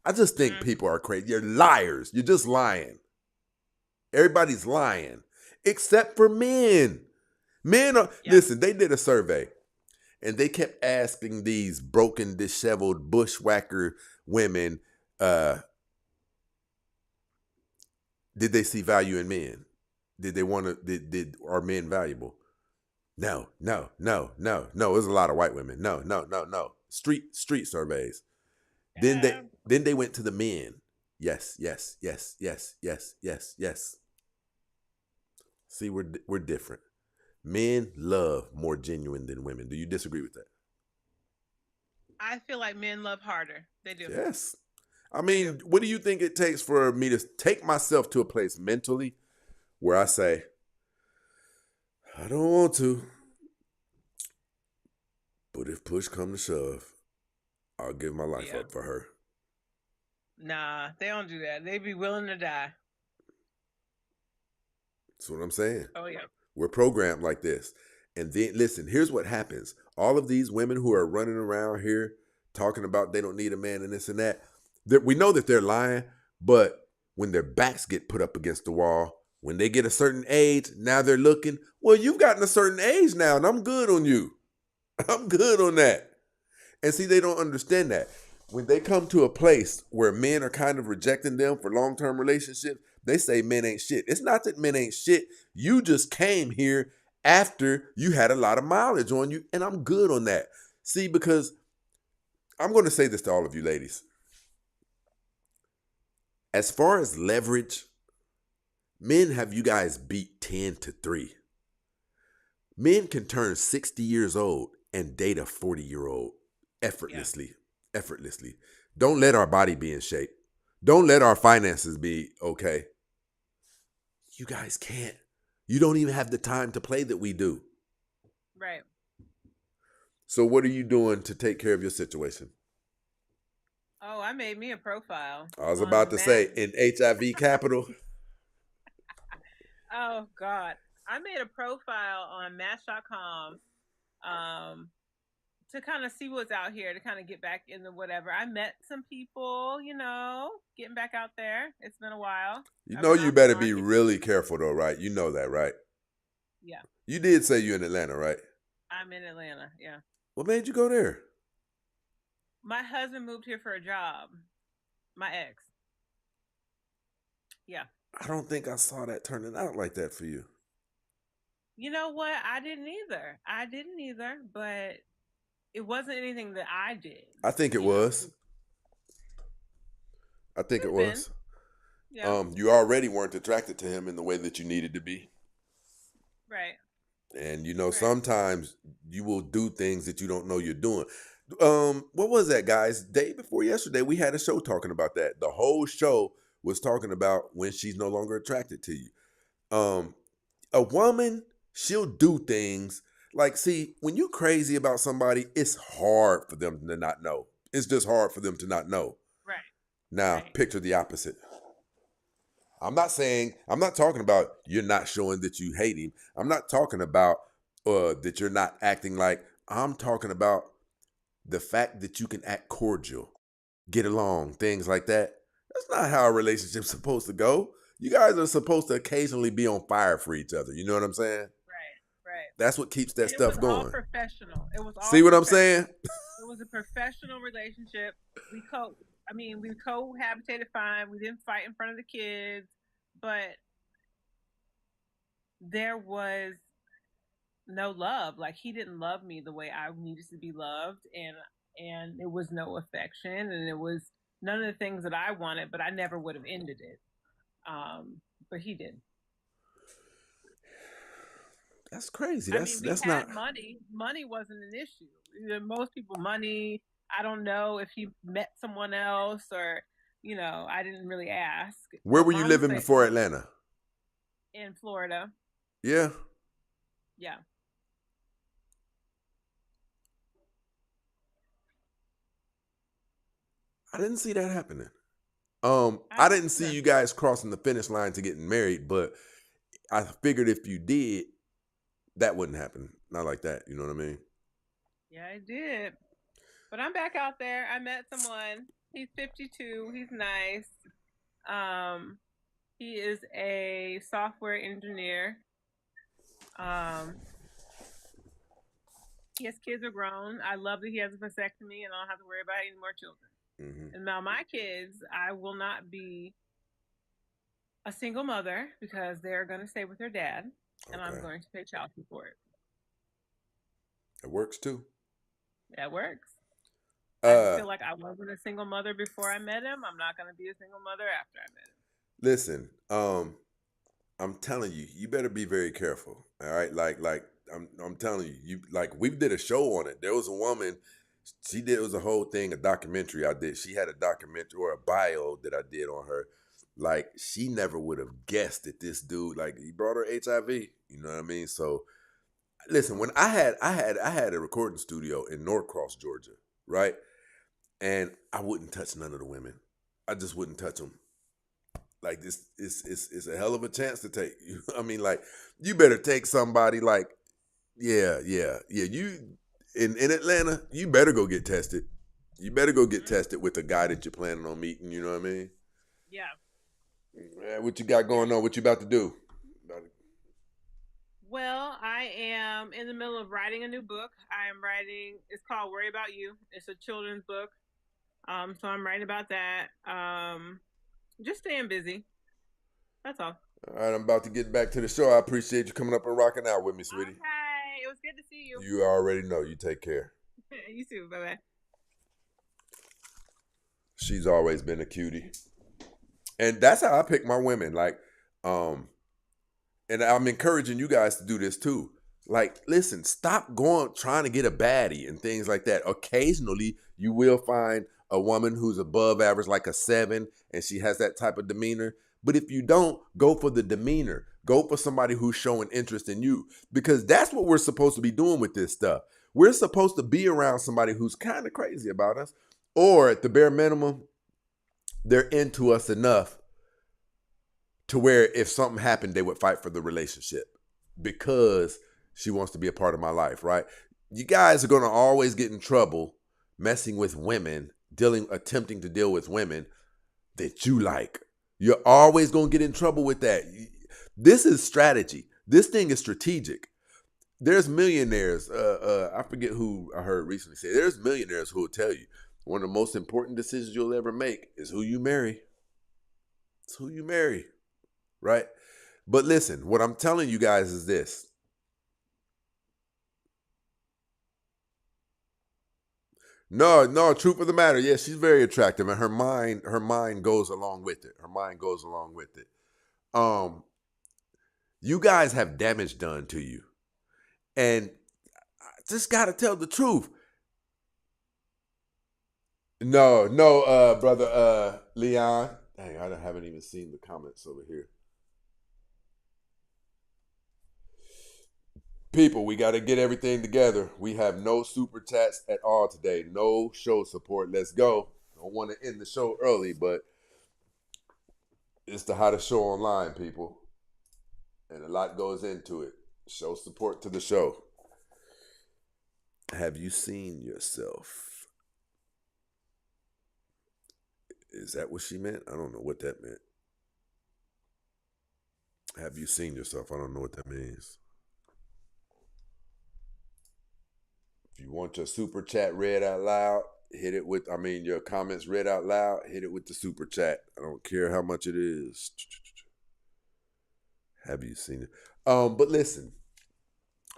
I just think people are crazy. You're liars. You're just lying. Everybody's lying, except for men. Men are, listen, they did a survey and they kept asking these broken, disheveled, bushwhacker women, did they see value in men? Did they want to, are men valuable? No. There's a lot of white women. No. Street surveys. Then they went to the men. Yes. See, we're different. Men love more genuine than women. Do you disagree with that? I feel like men love harder. They do. Yes. I mean, what do you think it takes for me to take myself to a place mentally where I say, I don't want to, but if push come to shove, I'll give my life up for her. Nah, they don't do that. They be willing to die. That's what I'm saying. Oh, yeah. We're programmed like this. And then, listen, here's what happens. All of these women who are running around here talking about they don't need a man and this and that, we know that they're lying, but when their backs get put up against the wall, when they get a certain age, now they're looking, well, you've gotten a certain age now, and I'm good on you. I'm good on that. And see, they don't understand that. When they come to a place where men are kind of rejecting them for long-term relationships, they say men ain't shit. It's not that men ain't shit. You just came here after you had a lot of mileage on you, and I'm good on that. See, because I'm going to say this to all of you ladies. As far as leverage, men have you guys beat 10-3. Men can turn 60 years old and date a 40-year-old effortlessly. Effortlessly. Don't let our body be in shape. Don't let our finances be okay. You guys can't. You don't even have the time to play that we do. Right. So what are you doing to take care of your situation? Oh, I made me a profile. I was about to say, in HIV capital. Oh, God. I made a profile on Match.com to kind of see what's out here, to kind of get back in the whatever. I met some people, getting back out there. It's been a while. You know you better be really careful though, right? You know that, right? Yeah. You did say you're in Atlanta, right? I'm in Atlanta, yeah. What made you go there? My husband moved here for a job. My ex. Yeah. I don't think I saw that turning out like that for you. You know what? I didn't either, but it wasn't anything that I did. I think it was. I think it was. Yeah. You already weren't attracted to him in the way that you needed to be. Right. And sometimes you will do things that you don't know you're doing. What was that, guys? Day before yesterday, we had a show talking about that. The whole show was talking about when she's no longer attracted to you. A woman, she'll do things like, see, when you're crazy about somebody, it's hard for them to not know. It's just hard for them to not know. Right. Now, picture the opposite. I'm not talking about you're not showing that you hate him. I'm not talking about that you're not acting like. I'm talking about the fact that you can act cordial, get along, things like that. That's not how a relationship's supposed to go. You guys are supposed to occasionally be on fire for each other. You know what I'm saying? Right. That's what keeps that stuff going. All professional. It was all See what I'm saying? It was a professional relationship. We cohabitated fine. We didn't fight in front of the kids, but there was no love. Like, he didn't love me the way I needed to be loved, and there was no affection, and it was none of the things that I wanted, but I never would have ended it. But he did. That's crazy. That's not money. Money wasn't an issue. Most people, money. I don't know if he met someone else, or I didn't really ask. Where were you living before Atlanta? In Florida. Yeah. Yeah. I didn't see that happening. I didn't see you guys crossing the finish line to getting married, but I figured if you did, that wouldn't happen. Not like that. You know what I mean? Yeah, I did. But I'm back out there. I met someone. He's 52. He's nice. Um, he is a software engineer. Um, his kids are grown. I love that he has a vasectomy and I don't have to worry about any more children. Mm-hmm. And now my kids, I will not be a single mother because they're going to stay with their dad, and I'm Okay. going to pay child support. It works too. That works. I just Uh, feel like I wasn't a single mother before I met him. I'm not going to be a single mother after I met him. Listen, I'm telling you, you better be very careful. All right, like I'm telling you, like we did a show on it. There was a woman, she did it was a whole thing, a documentary I did. She had a documentary or a bio that I did on her. Like she never would have guessed that this dude, like he brought her HIV. You know what I mean? So listen, when I had a recording studio in Norcross, Georgia, right? And I wouldn't touch none of the women. I just wouldn't touch them. Like this is a hell of a chance to take. I mean, like you better take somebody like yeah. You in Atlanta, you better go get tested. You better go get Mm-hmm. tested with a guy that you're planning on meeting. You know what I mean? Yeah. What you got Yeah. going on? What you about to do? Well, I am in the middle of writing a new book. I am writing, it's called Worry About You. It's a children's book. So I'm writing about that. Just staying busy. That's all. All right, I'm about to get back to the show. I appreciate you coming up and rocking out with me, sweetie. Okay. It was good to see you. You already know. You take care. You too. Bye bye. She's always been a cutie. And that's how I pick my women. Like, and I'm encouraging you guys to do this too. Like, listen, stop going trying to get a baddie and things like that. Occasionally, you will find a woman who's above average, like a 7, and she has that type of demeanor. But if you don't, go for the demeanor. Go for somebody who's showing interest in you, because that's what we're supposed to be doing with this stuff. We're supposed to be around somebody who's kind of crazy about us, or at the bare minimum, they're into us enough to where if something happened, they would fight for the relationship because she wants to be a part of my life, right? You guys are going to always get in trouble messing with women, attempting to deal with women that you like. You're always going to get in trouble with that. This is strategy. This thing is strategic. There's millionaires. I forget who I heard recently say. There's millionaires who will tell you one of the most important decisions you'll ever make is who you marry. It's who you marry, right? But listen, what I'm telling you guys is this. No, truth of the matter. Yeah, she's very attractive, and her mind goes along with it. Her mind goes along with it. You guys have damage done to you. And I just gotta tell the truth. No, brother Leon. Dang, I haven't even seen the comments over here. People, we got to get everything together. We have no super chats at all today. No show support. Let's go. Don't want to end the show early, but it's the hottest show online, people. And a lot goes into it. Show support to the show. Have you seen yourself? Is that what she meant? I don't know what that meant. Have you seen yourself? I don't know what that means. If you want your super chat read out loud, hit it with, your comments read out loud, hit it with the super chat. I don't care how much it is. Have you seen it? But listen.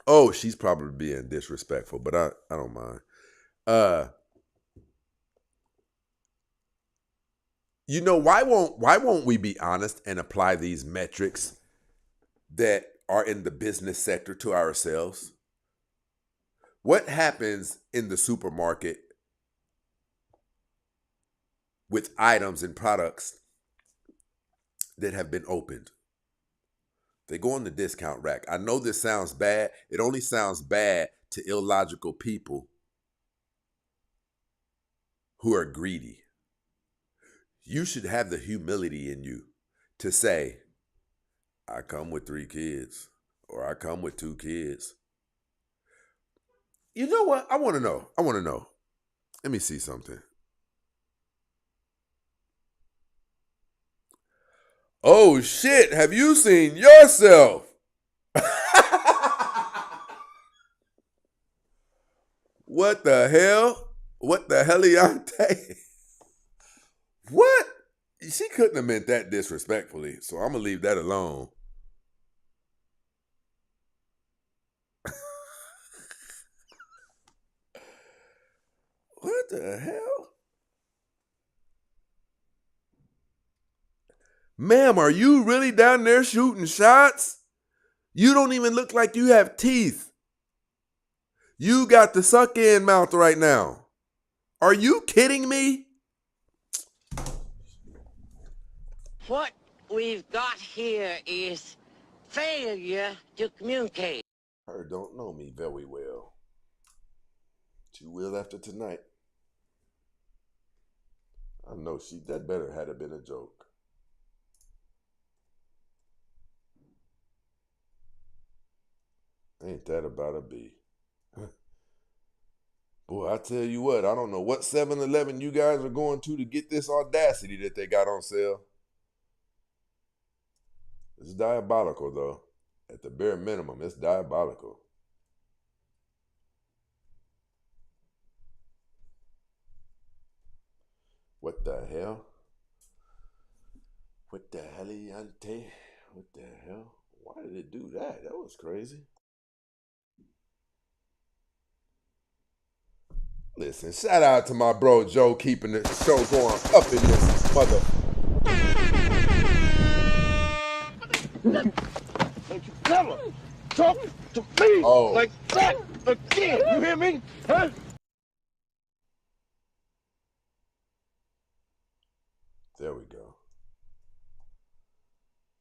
Oh, she's probably being disrespectful, but I don't mind. Why won't we be honest and apply these metrics that are in the business sector to ourselves? What happens in the supermarket with items and products that have been opened? They go on the discount rack. I know this sounds bad. It only sounds bad to illogical people who are greedy. You should have the humility in you to say, I come with 3 kids, or I come with 2 kids. You know what? I want to know. Let me see something. Oh shit, have you seen yourself? What the hell? What the heliante? What? She couldn't have meant that disrespectfully, so I'm gonna leave that alone. What the hell? Ma'am, are you really down there shooting shots? You don't even look like you have teeth. You got the suck in mouth right now. Are you kidding me? What we've got here is failure to communicate. Her don't know me very well. She will after tonight. I know that better had it been a joke. Ain't that about a bee? Boy, I tell you what, I don't know what 7-Eleven you guys are going to get this audacity that they got on sale. It's diabolical, though. At the bare minimum, it's diabolical. What the hell? What the heliante? What the hell? Why did it do that? That was crazy. Listen, shout out to my bro Joe keeping the show going up in this mother. Don't you ever talk to me like that again. You hear me? Huh? There we go.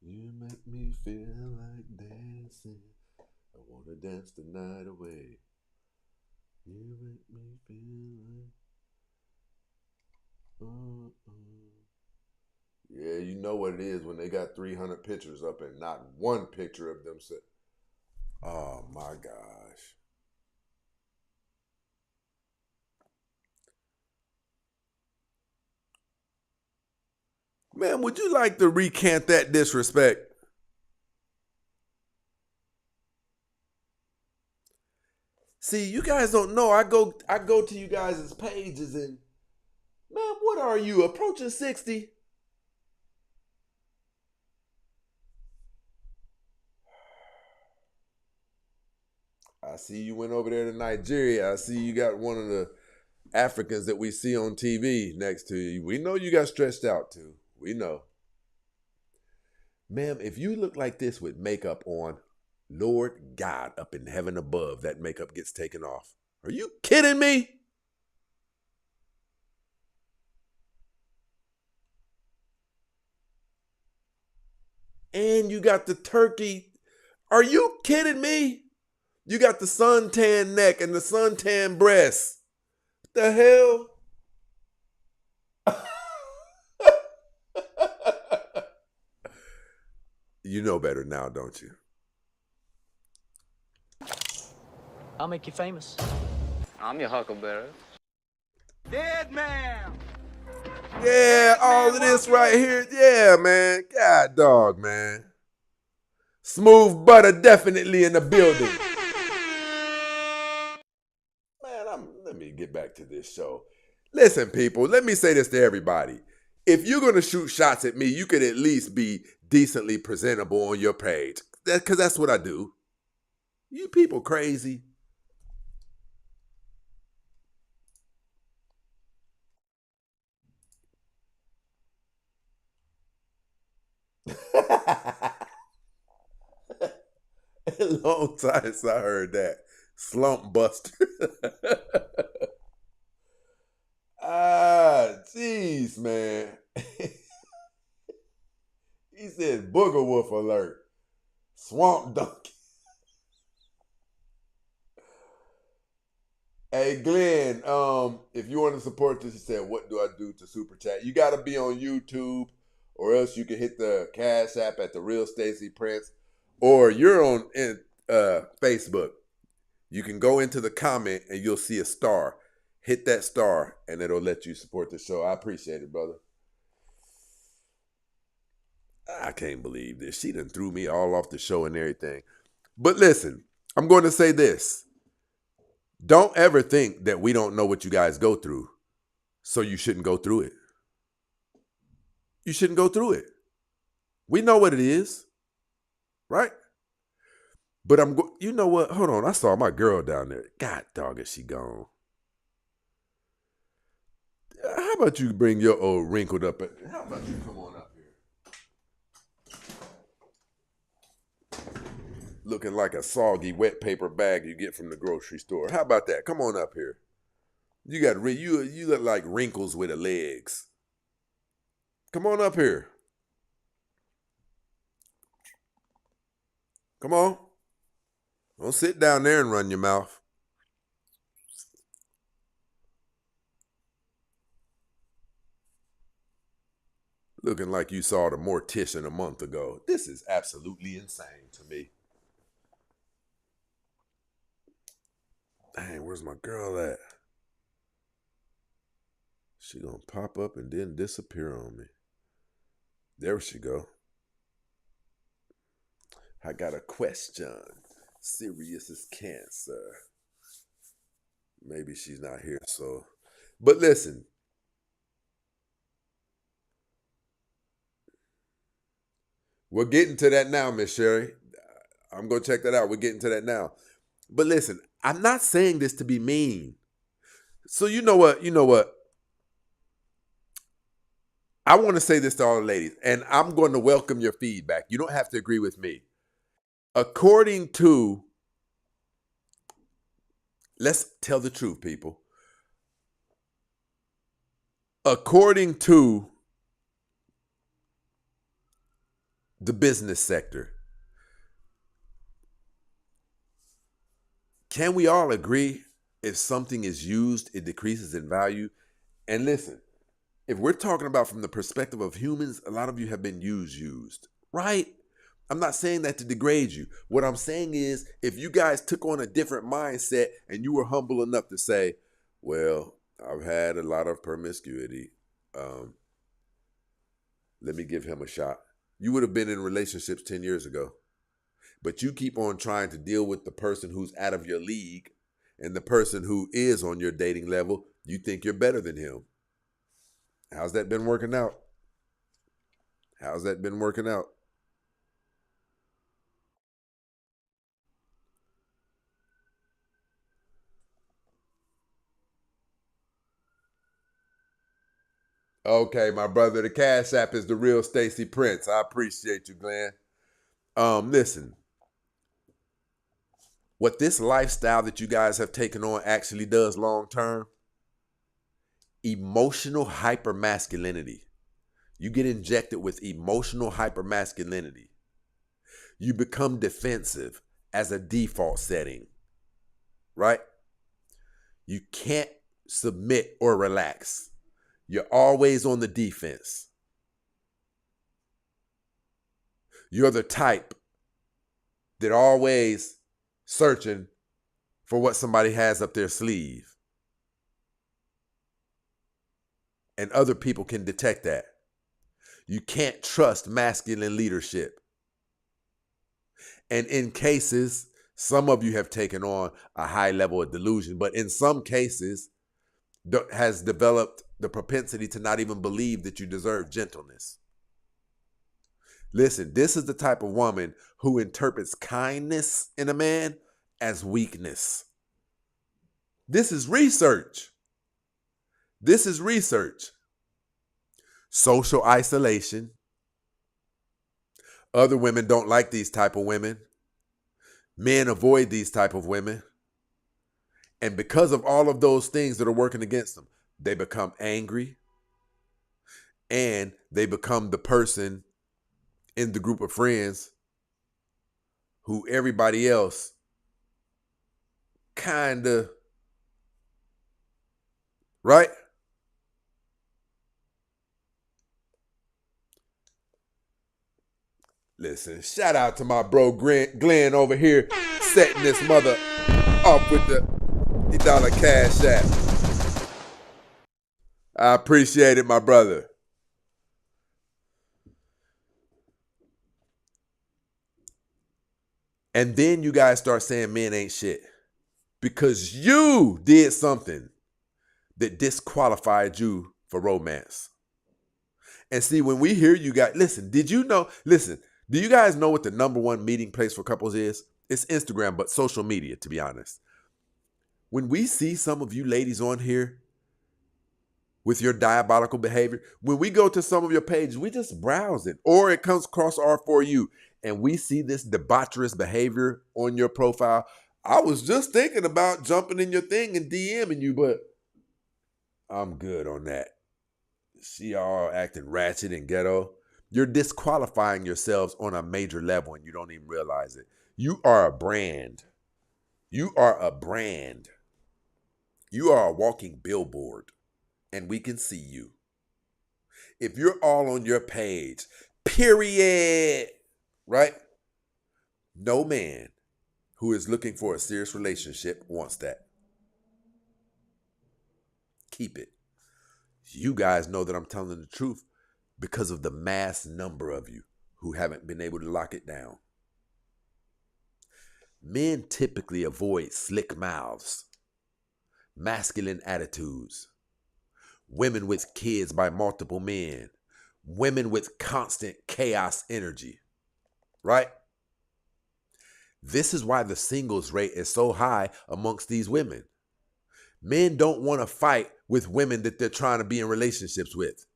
You make me feel like dancing. I want to dance the night away. You make me feel like... Yeah, you know what it is when they got 300 pictures up and not one picture of them said, oh my gosh. Man, would you like to recant that disrespect? See, you guys don't know. I go to you guys' pages and, man, what are you, approaching 60? I see you went over there to Nigeria. I see you got one of the Africans that we see on TV next to you. We know you got stretched out too. We know. Ma'am, if you look like this with makeup on, Lord God up in heaven above, that makeup gets taken off. Are you kidding me? And you got the turkey. Are you kidding me? You got the suntan neck and the suntan breasts. The hell? You know better now, don't you? I'll make you famous. I'm your huckleberry. Dead man. Yeah, all of this right here. Yeah, man. God dog, man. Smooth butter definitely in the building. Man, let me get back to this show. Listen, people, let me say this to everybody. If you're going to shoot shots at me, you could at least be decently presentable on your page. Because that's what I do. You people crazy. Long time since I heard that. Slump buster. Jeez, man. He said booger wolf alert. Swamp donkey. Hey, Glenn, if you want to support this, he said, what do I do to super chat? You got to be on YouTube or else you can hit the Cash App at The Real Stacey Prince, or you're on Facebook. You can go into the comment and you'll see a star. Hit that star and it'll let you support the show. I appreciate it, brother. I can't believe this. She done threw me all off the show and everything. But listen, I'm going to say this. Don't ever think that we don't know what you guys go through, so you shouldn't go through it. You shouldn't go through it. We know what it is, right? But you know what? Hold on. I saw my girl down there. God dog, is she gone? How about you bring your old wrinkled up? How about you come on up here? Looking like a soggy wet paper bag you get from the grocery store. How about that? Come on up here. You got you look like wrinkles with the legs. Come on up here. Come on. Don't sit down there and run your mouth. Looking like you saw the mortician a month ago. This is absolutely insane to me. Dang, where's my girl at? She gonna pop up and then disappear on me. There she go. I got a question. Serious as cancer. Maybe she's not here, so. But listen. We're getting to that now, Miss Sherry. I'm going to check that out. We're getting to that now. But listen, I'm not saying this to be mean. So you know what? I want to say this to all the ladies, and I'm going to welcome your feedback. You don't have to agree with me. According to, let's tell the truth, people. According to the business sector, can we all agree if something is used, it decreases in value? And listen, if we're talking about from the perspective of humans, a lot of you have been used, right? I'm not saying that to degrade you. What I'm saying is, if you guys took on a different mindset and you were humble enough to say, well, I've had a lot of promiscuity. Let me give him a shot. You would have been in relationships 10 years ago. But you keep on trying to deal with the person who's out of your league and the person who is on your dating level. You think you're better than him. How's that been working out? How's that been working out? Okay, my brother, the Cash App is The Real Stacey Prince. I appreciate you, Glenn. Listen, what this lifestyle that you guys have taken on actually does long term, emotional hypermasculinity. You get injected with emotional hypermasculinity. You become defensive as a default setting, right? You can't submit or relax. You're always on the defense. You're the type that always searching for what somebody has up their sleeve. And other people can detect that. You can't trust masculine leadership. And in cases, some of you have taken on a high level of delusion, but in some cases, has developed the propensity to not even believe that you deserve gentleness. Listen, this is the type of woman who interprets kindness in a man as weakness. This is research. This is research. Social isolation. Other women don't like these type of women. Men avoid these type of women. And because of all of those things that are working against them, they become angry and they become the person in the group of friends who everybody else kind of, right? Listen, shout out to my bro Glenn over here setting this mother off with the $50 cash app. I appreciate it, my brother. And then you guys start saying men ain't shit because you did something that disqualified you for romance. And see, when we hear you guys, listen, do you guys know what the number one meeting place for couples is? It's Instagram, but social media, to be honest. When we see some of you ladies on here with your diabolical behavior, when we go to some of your pages, we just browse it, or it comes across our For You, and we see this debaucherous behavior on your profile. I was just thinking about jumping in your thing and DMing you, but I'm good on that. See y'all acting ratchet and ghetto. You're disqualifying yourselves on a major level and you don't even realize it. You are a brand. You are a brand. You are a walking billboard and we can see you. If you're all on your page, period, right? No man who is looking for a serious relationship wants that. Keep it. You guys know that I'm telling the truth because of the mass number of you who haven't been able to lock it down. Men typically avoid slick mouths, masculine attitudes, women with kids by multiple men, women with constant chaos energy, right? This is why the singles rate is so high amongst these women. Men don't want to fight with women that they're trying to be in relationships with.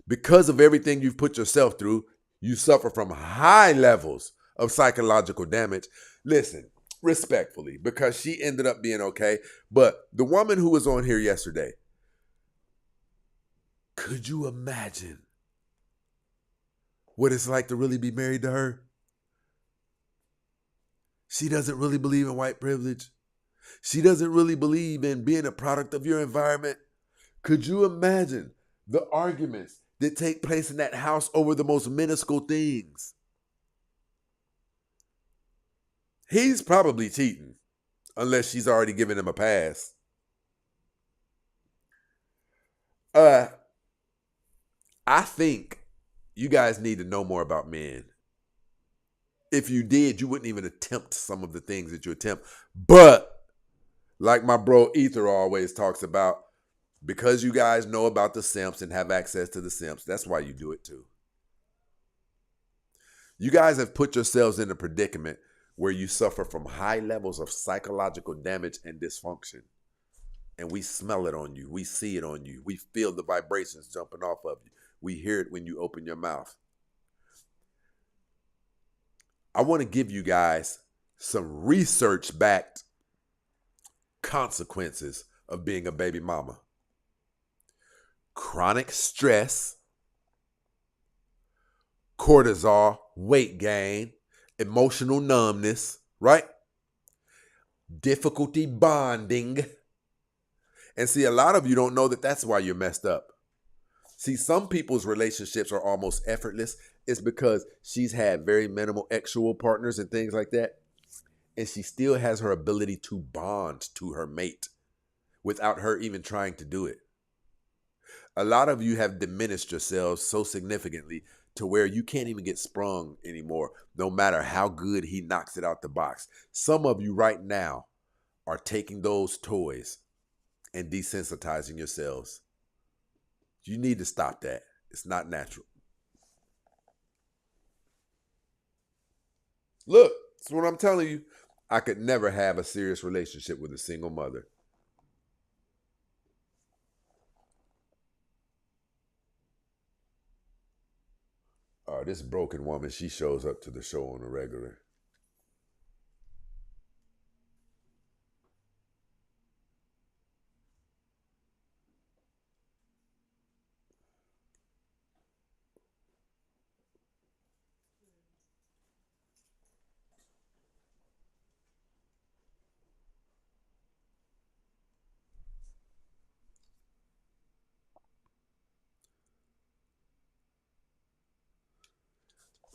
Because of everything you've put yourself through, you suffer from high levels of psychological damage. Listen, respectfully, because she ended up being okay, but the woman who was on here yesterday, could you imagine what it's like to really be married to her? She doesn't really believe in white privilege. She doesn't really believe in being a product of your environment. Could you imagine the arguments that take place in that house over the most minuscule things? He's probably cheating, unless she's already given him a pass. I think you guys need to know more about men. If you did, you wouldn't even attempt some of the things that you attempt. But, like my bro Ether always talks about, because you guys know about the simps and have access to the simps, that's why you do it too. You guys have put yourselves in a predicament where you suffer from high levels of psychological damage and dysfunction. And we smell it on you. We see it on you. We feel the vibrations jumping off of you. We hear it when you open your mouth. I want to give you guys some research-backed consequences of being a baby mama. Chronic stress, cortisol, weight gain, emotional numbness, right? Difficulty bonding. And see, a lot of you don't know that that's why you're messed up. See, some people's relationships are almost effortless. It's because she's had very minimal sexual partners and things like that. And she still has her ability to bond to her mate without her even trying to do it. A lot of you have diminished yourselves so significantly to where you can't even get sprung anymore, no matter how good he knocks it out the box. Some of you right now are taking those toys and desensitizing yourselves. You need to stop that. It's not natural. Look, that's what I'm telling you. I could never have a serious relationship with a single mother. This broken woman, she shows up to the show on a regular.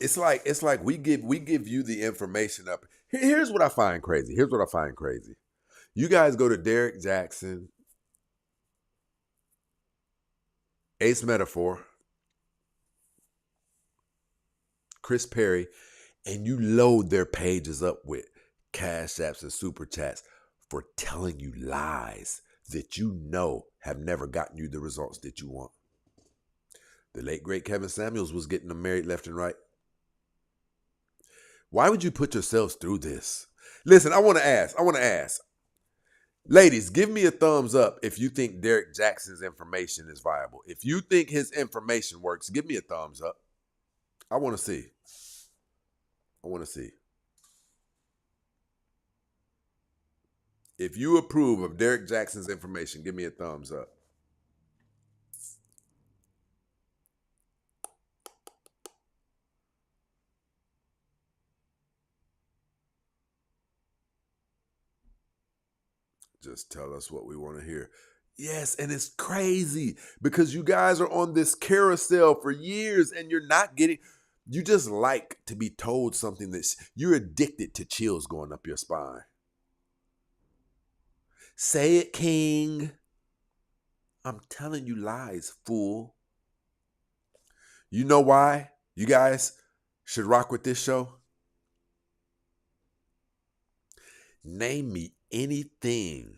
It's like we give you the information up. Here's what I find crazy. You guys go to Derek Jackson, Ace Metaphor, Chris Perry, and you load their pages up with cash apps and super chats for telling you lies that you know have never gotten you the results that you want. The late great Kevin Samuels was getting them married left and right. Why would you put yourselves through this? Listen, I want to ask. Ladies, give me a thumbs up if you think Derek Jackson's information is viable. If you think his information works, give me a thumbs up. I want to see. If you approve of Derek Jackson's information, give me a thumbs up. Just tell us what we want to hear. Yes, and it's crazy because you guys are on this carousel for years and you're not getting, you just like to be told something that's, you're addicted to chills going up your spine. Say it, King. I'm telling you lies, fool. You know why you guys should rock with this show? Name me anything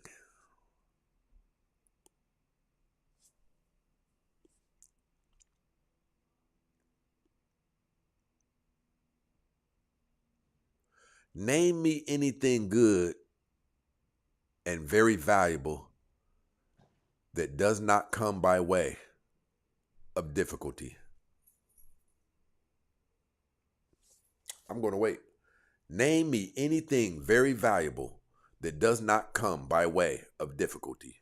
good and very valuable that does not come by way of difficulty. I'm going to wait. Name me anything very valuable that does not come by way of difficulty.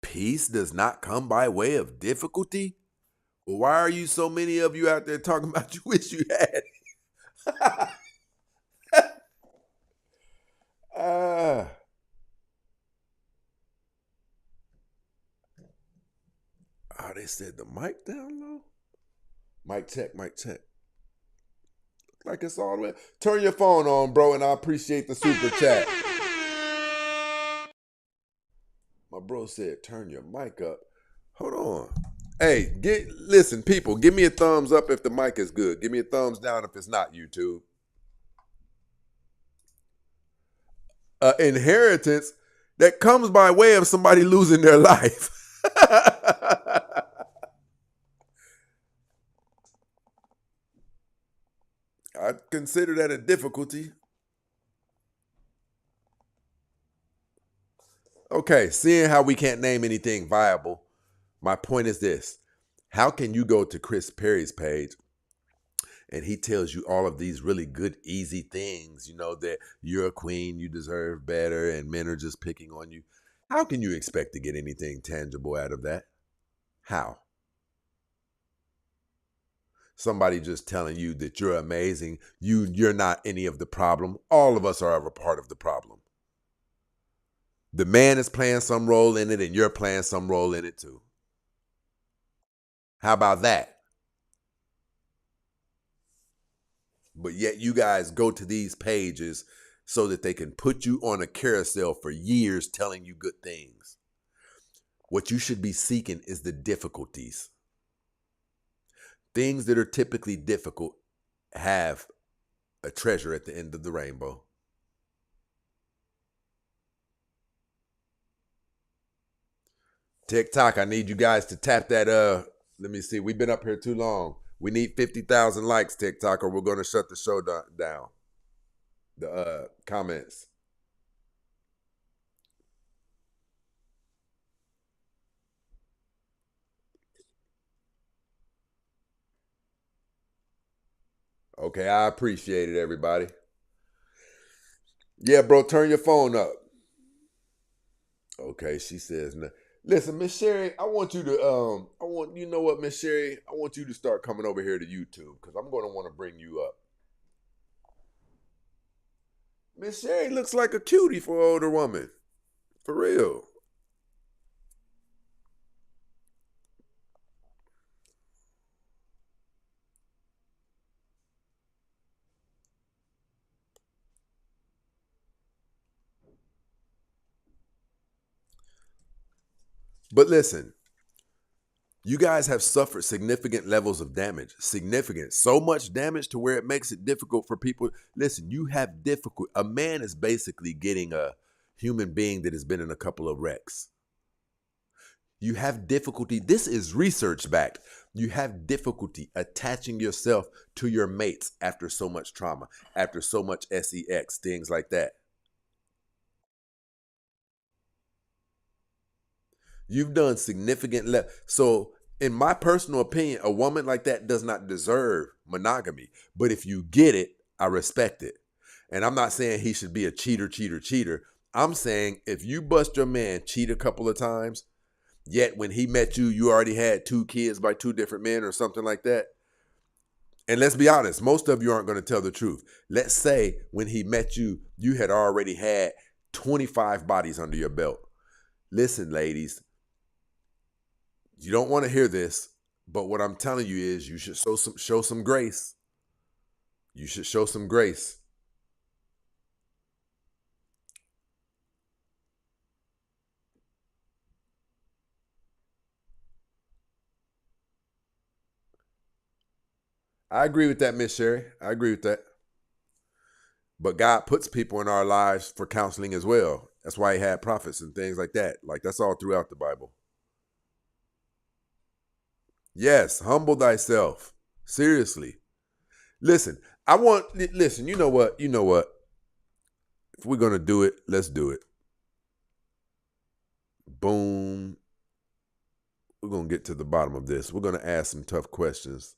Peace does not come by way of difficulty? Well, why are you so many of you out there talking about you wish you had? They said the mic down low. Mic check. Like it's all the way. Turn your phone on, bro, and I appreciate the super chat. My bro said, turn your mic up. Hold on. Hey, listen, people, give me a thumbs up if the mic is good. Give me a thumbs down if it's not, YouTube. Inheritance that comes by way of somebody losing their life. I consider that a difficulty. Okay, seeing how we can't name anything viable, my point is this. How can you go to Chris Perry's page and he tells you all of these really good, easy things, you know, that you're a queen, you deserve better, and men are just picking on you? How can you expect to get anything tangible out of that? How? Somebody just telling you that you're amazing, you're not any of the problem. All of us are a part of the problem. The man is playing some role in it and you're playing some role in it too. How about that? But yet you guys go to these pages so that they can put you on a carousel for years telling you good things. What you should be seeking is the difficulties. Things that are typically difficult have a treasure at the end of the rainbow. TikTok, I need you guys to tap that. Let me see. We've been up here too long. We need 50,000 likes, TikTok, or we're going to shut the show down. The comments. Okay, I appreciate it, everybody. Yeah, bro, turn your phone up. Okay, she says no. Listen, Miss Sherry, I want you to, you know what, Miss Sherry? I want you to start coming over here to YouTube because I'm going to want to bring you up. Miss Sherry looks like a cutie for an older woman. For real. But listen, you guys have suffered significant levels of damage. Significant. So much damage to where it makes it difficult for people. Listen, you have difficult. A man is basically getting a human being that has been in a couple of wrecks. You have difficulty. This is research backed. You have difficulty attaching yourself to your mates after so much trauma, after so much sex, things like that. You've done significant so in my personal opinion, a woman like that does not deserve monogamy. But if you get it, I respect it. And I'm not saying he should be a cheater. I'm saying if you bust your man cheat a couple of times, yet when he met you, you already had 2 kids by 2 different men or something like that. And let's be honest, most of you aren't going to tell the truth. Let's say when he met you, you had already had 25 bodies under your belt. Listen, ladies, you don't want to hear this, but what I'm telling you is you should show some grace. You should show some grace. I agree with that, Miss Sherry. I agree with that. But God puts people in our lives for counseling as well. That's why he had prophets and things like that. Like that's all throughout the Bible. Yes, humble thyself. Seriously. Listen, you know what? If we're going to do it, let's do it. Boom. We're going to get to the bottom of this. We're going to ask some tough questions.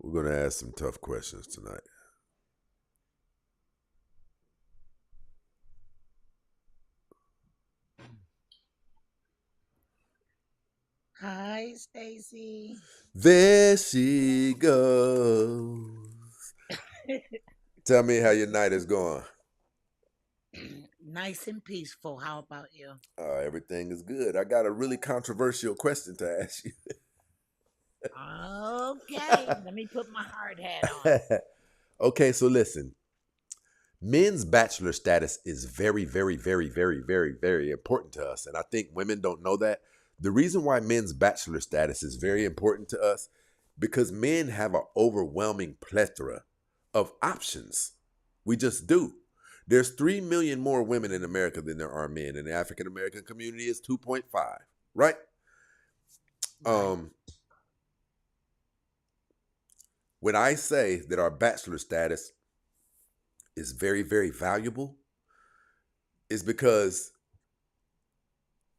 We're going to ask some tough questions tonight. Hi, Stacy. There she goes. Tell me how your night is going. Nice and peaceful. How about you? Everything is good. I got a really controversial question to ask you. Okay, let me put my hard hat on. Okay, so listen. Men's bachelor status is very, very, very, very, very, very important to us. And I think women don't know that. The reason why men's bachelor status is very important to us, because men have an overwhelming plethora of options. We just do. There's 3 million more women in America than there are men. And the African American community is 2.5, right? When I say that our bachelor status is very, very valuable, is because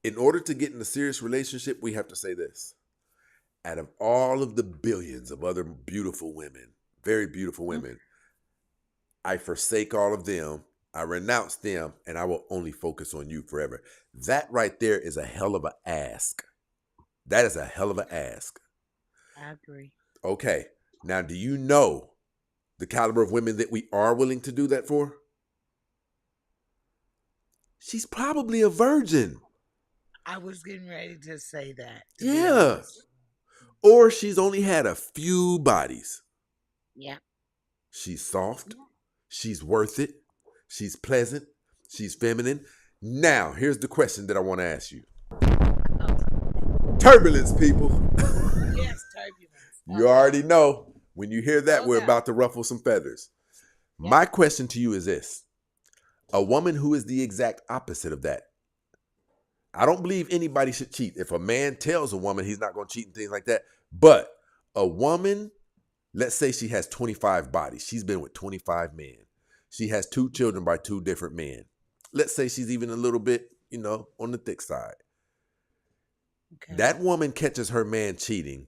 in order to get in a serious relationship, we have to say this. Out of all of the billions of other beautiful women, very beautiful women, I forsake all of them, I renounce them, and I will only focus on you forever. That right there is a hell of an ask. That is a hell of an ask. I agree. Okay. Now, do you know the caliber of women that we are willing to do that for? She's probably a virgin. I was getting ready to say that. Yeah. Or she's only had a few bodies. Yeah. She's soft. She's worth it. She's pleasant. She's feminine. Now, here's the question that I want to ask you. Turbulence, people. Yes, turbulence. You already know. When you hear that, we're about to ruffle some feathers. Yeah. My question to you is this. A woman who is the exact opposite of that. I don't believe anybody should cheat. If a man tells a woman he's not going to cheat and things like that. But a woman, let's say she has 25 bodies. She's been with 25 men. She has 2 children by 2 different men. Let's say she's even a little bit, on the thick side. Okay. That woman catches her man cheating.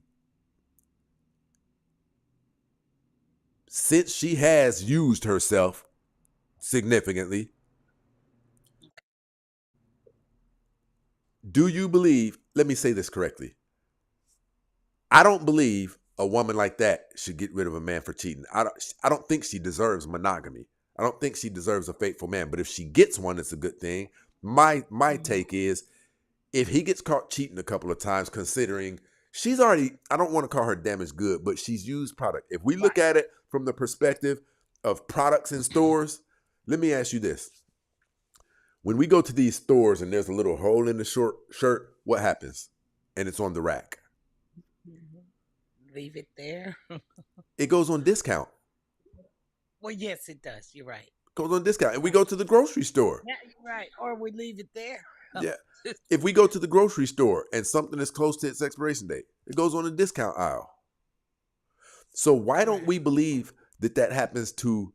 Since she has used herself significantly, do you believe, let me say this correctly. I don't believe a woman like that should get rid of a man for cheating. I don't think she deserves monogamy. I don't think she deserves a faithful man. But if she gets one, it's a good thing. My take is, if he gets caught cheating a couple of times, considering she's already, I don't want to call her damaged good, but she's used product. If we look at it from the perspective of products in stores, let me ask you this. When we go to these stores and there's a little hole in the shirt, what happens? And it's on the rack. Leave it there. It goes on discount. Well, yes, it does. You're right. Goes on discount. And we go to the grocery store. Yeah, you're right. Or we leave it there. Yeah. If we go to the grocery store and something is close to its expiration date, it goes on the discount aisle. So why don't we believe that that happens to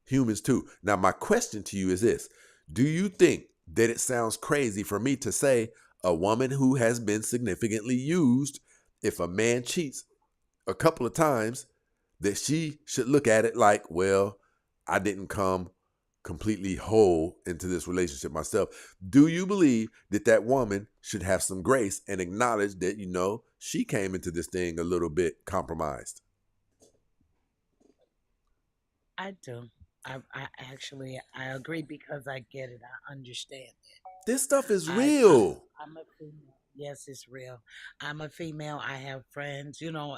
humans too? Now, my question to you is this. Do you think that it sounds crazy for me to say a woman who has been significantly used, if a man cheats a couple of times, that she should look at it like, well, I didn't come completely whole into this relationship myself? Do you believe that that woman should have some grace and acknowledge that, you know, she came into this thing a little bit compromised? I do. I actually agree because I get it. I understand it. This stuff is real. I'm a female. Yes, it's real. I'm a female. I have friends. You know,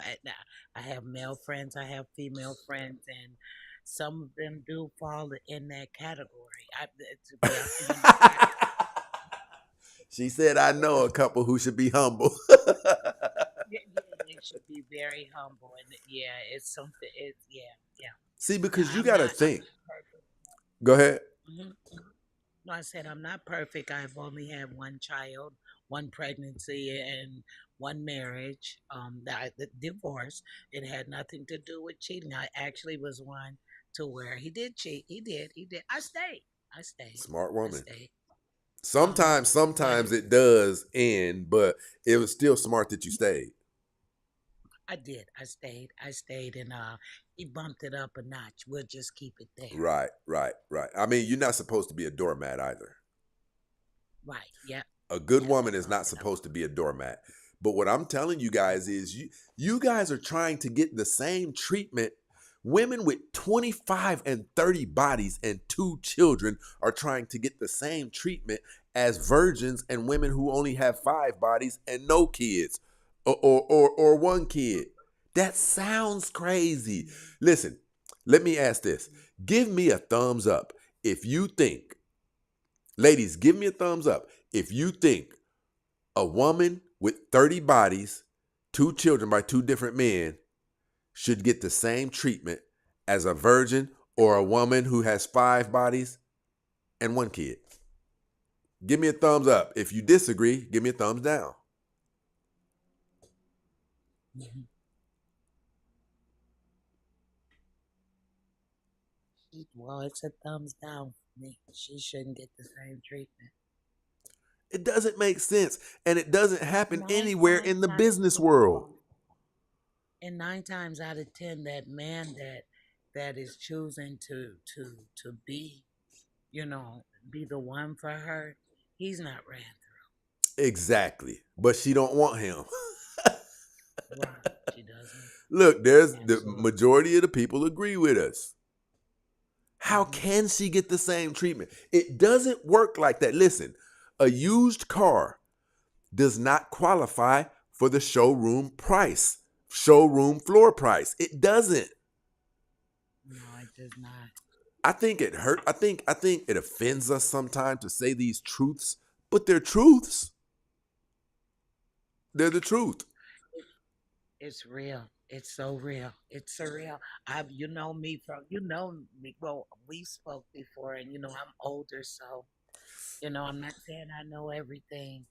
I have male friends. I have female friends, and some of them do fall in that category. She said, I know a couple who should be humble. Yeah, they should be very humble, and yeah, it's something. It's yeah. See, because you I'm got to not think. perfect. Go ahead. Mhm. No, I said I'm not perfect. I've only had one child, one pregnancy, and one marriage. The divorce. It had nothing to do with cheating. I actually was one to where he did cheat. He did. I stayed. Smart I woman. stayed. Sometimes it does end, but it was still smart that you stayed. I did. I stayed, and he bumped it up a notch. We'll just keep it there. Right. I mean, you're not supposed to be a doormat either. Right. Yeah. A good Yeah, woman is no, not supposed to be a doormat. But what I'm telling you guys is you guys are trying to get the same treatment. Women with 25 and 30 bodies and 2 children are trying to get the same treatment as virgins and women who only have 5 bodies and no kids or 1 kid. That sounds crazy. Listen, let me ask this. Give me a thumbs up if you think, ladies, give me a thumbs up if you think a woman with 30 bodies, 2 children by 2 different men should get the same treatment as a virgin or a woman who has 5 bodies and 1 kid. Give me a thumbs up. If you disagree, give me a thumbs down. Mhm. Well, it's a thumbs down for me. She shouldn't get the same treatment. It doesn't make sense, and it doesn't happen Nine anywhere times in the out of business 10, world. and 9 times out of 10, that man that is choosing to be, be the one for her, he's not ran through. Exactly. But she don't want him. Right. She doesn't. Look, there's the Absolutely. majority of the people agree with us. How Mhm. can she get the same treatment? It doesn't work like that. Listen, a used car does not qualify for the showroom floor price. It doesn't. No, it does not. I think it hurt. I think it offends us sometimes to say these truths, but they're truths. They're the truth. It's real. It's so real. It's surreal. You know me from, well, we spoke before, and I'm older, so I'm not saying I know everything.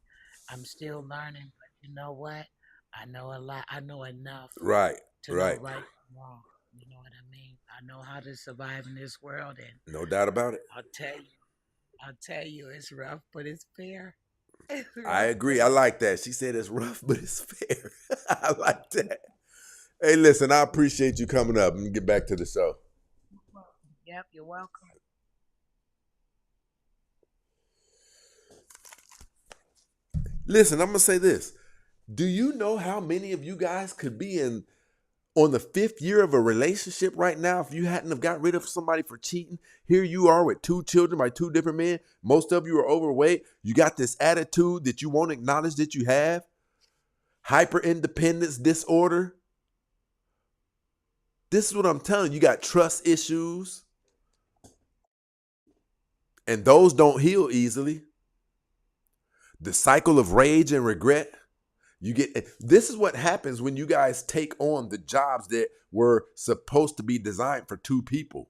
I'm still learning, but you know what? I know a lot. I know enough Right. to know right from wrong. You know what I mean? I know how to survive in this world, and No doubt about it. I'll tell you, it's rough, but it's fair. It's I rough, agree. but I it's like that. She said it's rough, but it's fair. I like that. Hey, listen, I appreciate you coming up and get back to the show. Yep, you're welcome. Listen, I'm going to say this. Do you know how many of you guys could be in On the 5th year of a relationship right now, if you hadn't have got rid of somebody for cheating, here you are with 2 children by 2 different men. Most of you are overweight. You got this attitude that you won't acknowledge that you have. Hyper independence disorder. This is what I'm telling you. You got trust issues. And those don't heal easily. The cycle of rage and regret. This is what happens when you guys take on the jobs that were supposed to be designed for 2 people.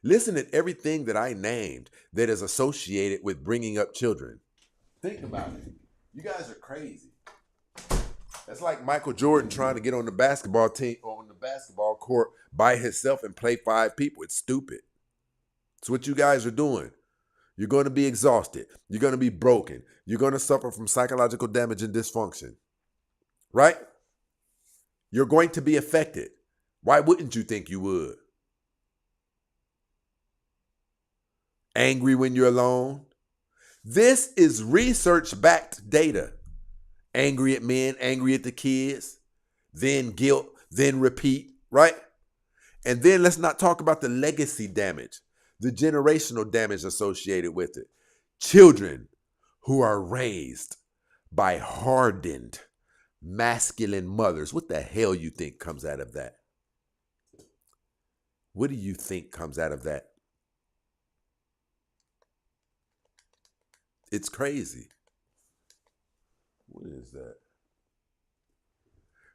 Listen at everything that I named that is associated with bringing up children. Think about it. You guys are crazy. That's like Michael Jordan trying to get on the basketball team, on the basketball court by himself and play 5 people. It's stupid. It's what you guys are doing. You're going to be exhausted. You're going to be broken. You're going to suffer from psychological damage and dysfunction. Right? You're going to be affected. Why wouldn't you think you would? Angry when you're alone. This is research-backed data. Angry at men, angry at the kids, then guilt, then repeat, right? And then let's not talk about the legacy damage, the generational damage associated with it. Children who are raised by hardened, masculine mothers. What the hell you think comes out of that? What do you think comes out of that? It's crazy. What is that?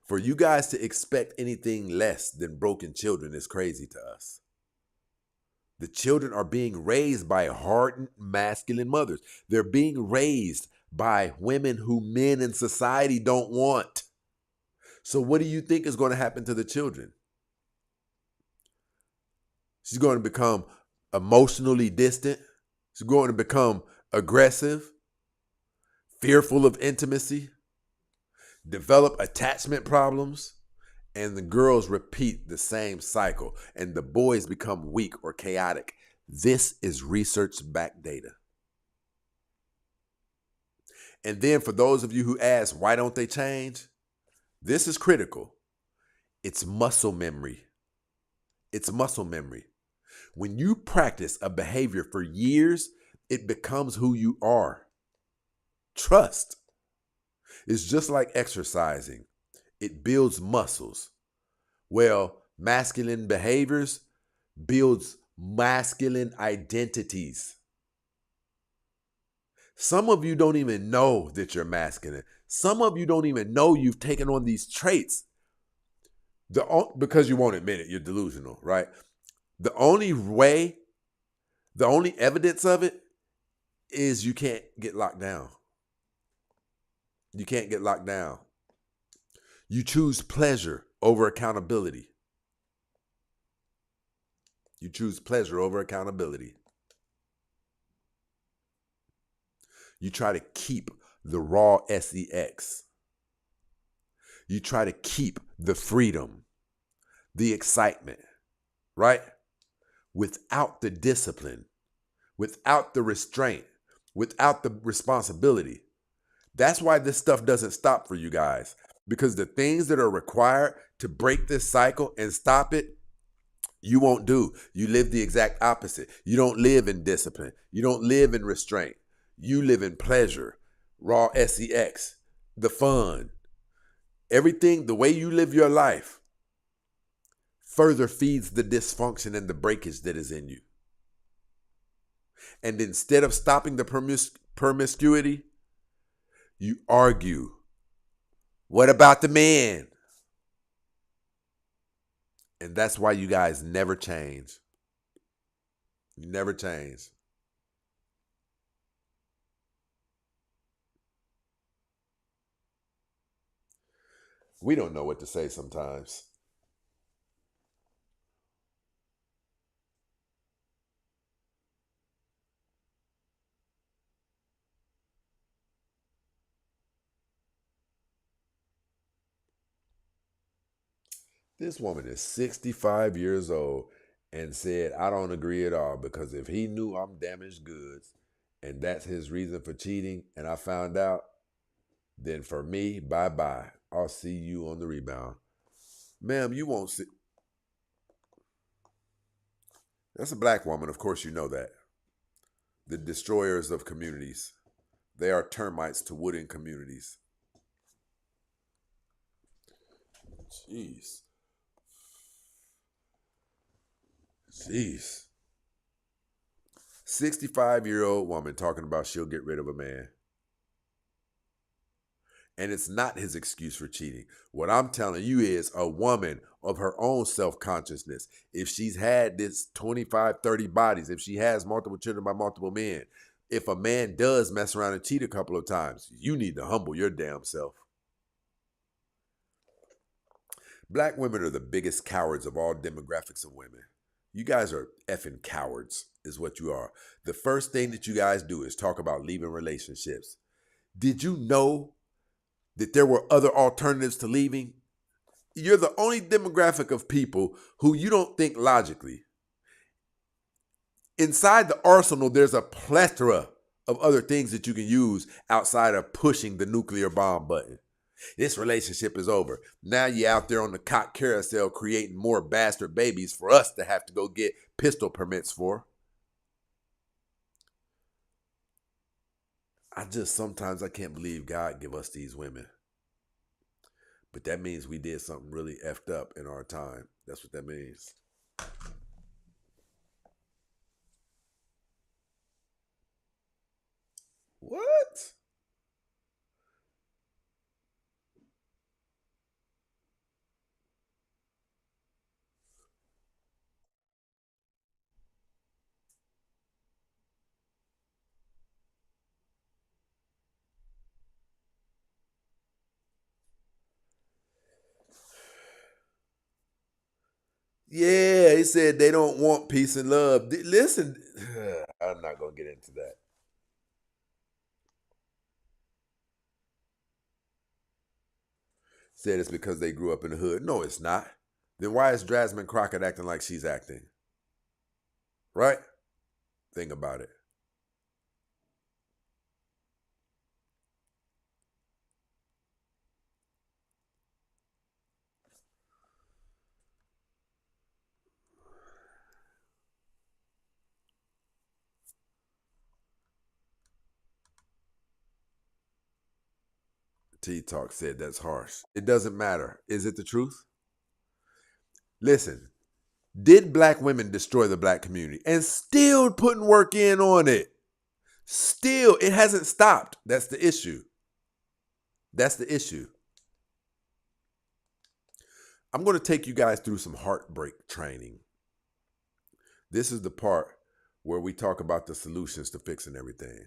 For you guys to expect anything less than broken children is crazy to us. The children are being raised by hardened masculine mothers. They're being raised by women who men in society don't want. So what do you think is going to happen to the children? She's going to become emotionally distant. She's going to become aggressive, fearful of intimacy, develop attachment problems, and the girls repeat the same cycle, and the boys become weak or chaotic. This is research-backed data. And then for those of you who ask, why don't they change? This is critical. It's muscle memory. It's muscle memory. When you practice a behavior for years, it becomes who you are. Trust. It's just like exercising. It builds muscles. Well, masculine behaviors builds masculine identities. Some of you don't even know that you're masculine. Some of you don't even know you've taken on these traits. Because you won't admit it, you're delusional, right? The only evidence of it is you can't get locked down. You can't get locked down. You choose pleasure over accountability. You choose pleasure over accountability. You try to keep the raw sex. You try to keep the freedom, the excitement, right? Without the discipline, without the restraint, without the responsibility. That's why this stuff doesn't stop for you guys. Because the things that are required to break this cycle and stop it, you won't do. You live the exact opposite. You don't live in discipline. You don't live in restraint. You live in pleasure, raw sex, the fun. Everything, the way you live your life, further feeds the dysfunction and the breakage that is in you. And instead of stopping the promiscuity, you argue. What about the man? And that's why you guys never change. You never change. We don't know what to say sometimes. This woman is 65 years old and said, I don't agree at all, because if he knew I'm damaged goods and that's his reason for cheating and I found out, then for me, bye-bye. I'll see you on the rebound. Ma'am, you won't see. That's a black woman. Of course, you know that. The destroyers of communities. They are termites to wooden communities. Jeez. Jeez. 65-year-old woman talking about she'll get rid of a man. And it's not his excuse for cheating. What I'm telling you is a woman of her own self-consciousness. If she's had this 25, 30 bodies, if she has multiple children by multiple men, if a man does mess around and cheat a couple of times, you need to humble your damn self. Black women are the biggest cowards of all demographics of women. You guys are effing cowards, is what you are. The first thing that you guys do is talk about leaving relationships. Did you know that there were other alternatives to leaving? You're the only demographic of people who you don't think logically. Inside the arsenal, there's a plethora of other things that you can use outside of pushing the nuclear bomb button. This relationship is over. Now you're out there on the cock carousel creating more bastard babies for us to have to go get pistol permits for. Sometimes I can't believe God give us these women. But that means we did something really effed up in our time. That's what that means. What? Yeah, he said they don't want peace and love. Listen, I'm not going to get into that. Said it's because they grew up in the hood. No, it's not. Then why is Jasmine Crockett acting like she's acting? Right? Think about it. T-Talk said that's harsh. It doesn't matter. Is it the truth? Listen, did black women destroy the black community? And still putting work in on it. Still, it hasn't stopped. That's the issue. That's the issue. I'm going to take you guys through some heartbreak training. This is the part where we talk about the solutions to fixing everything.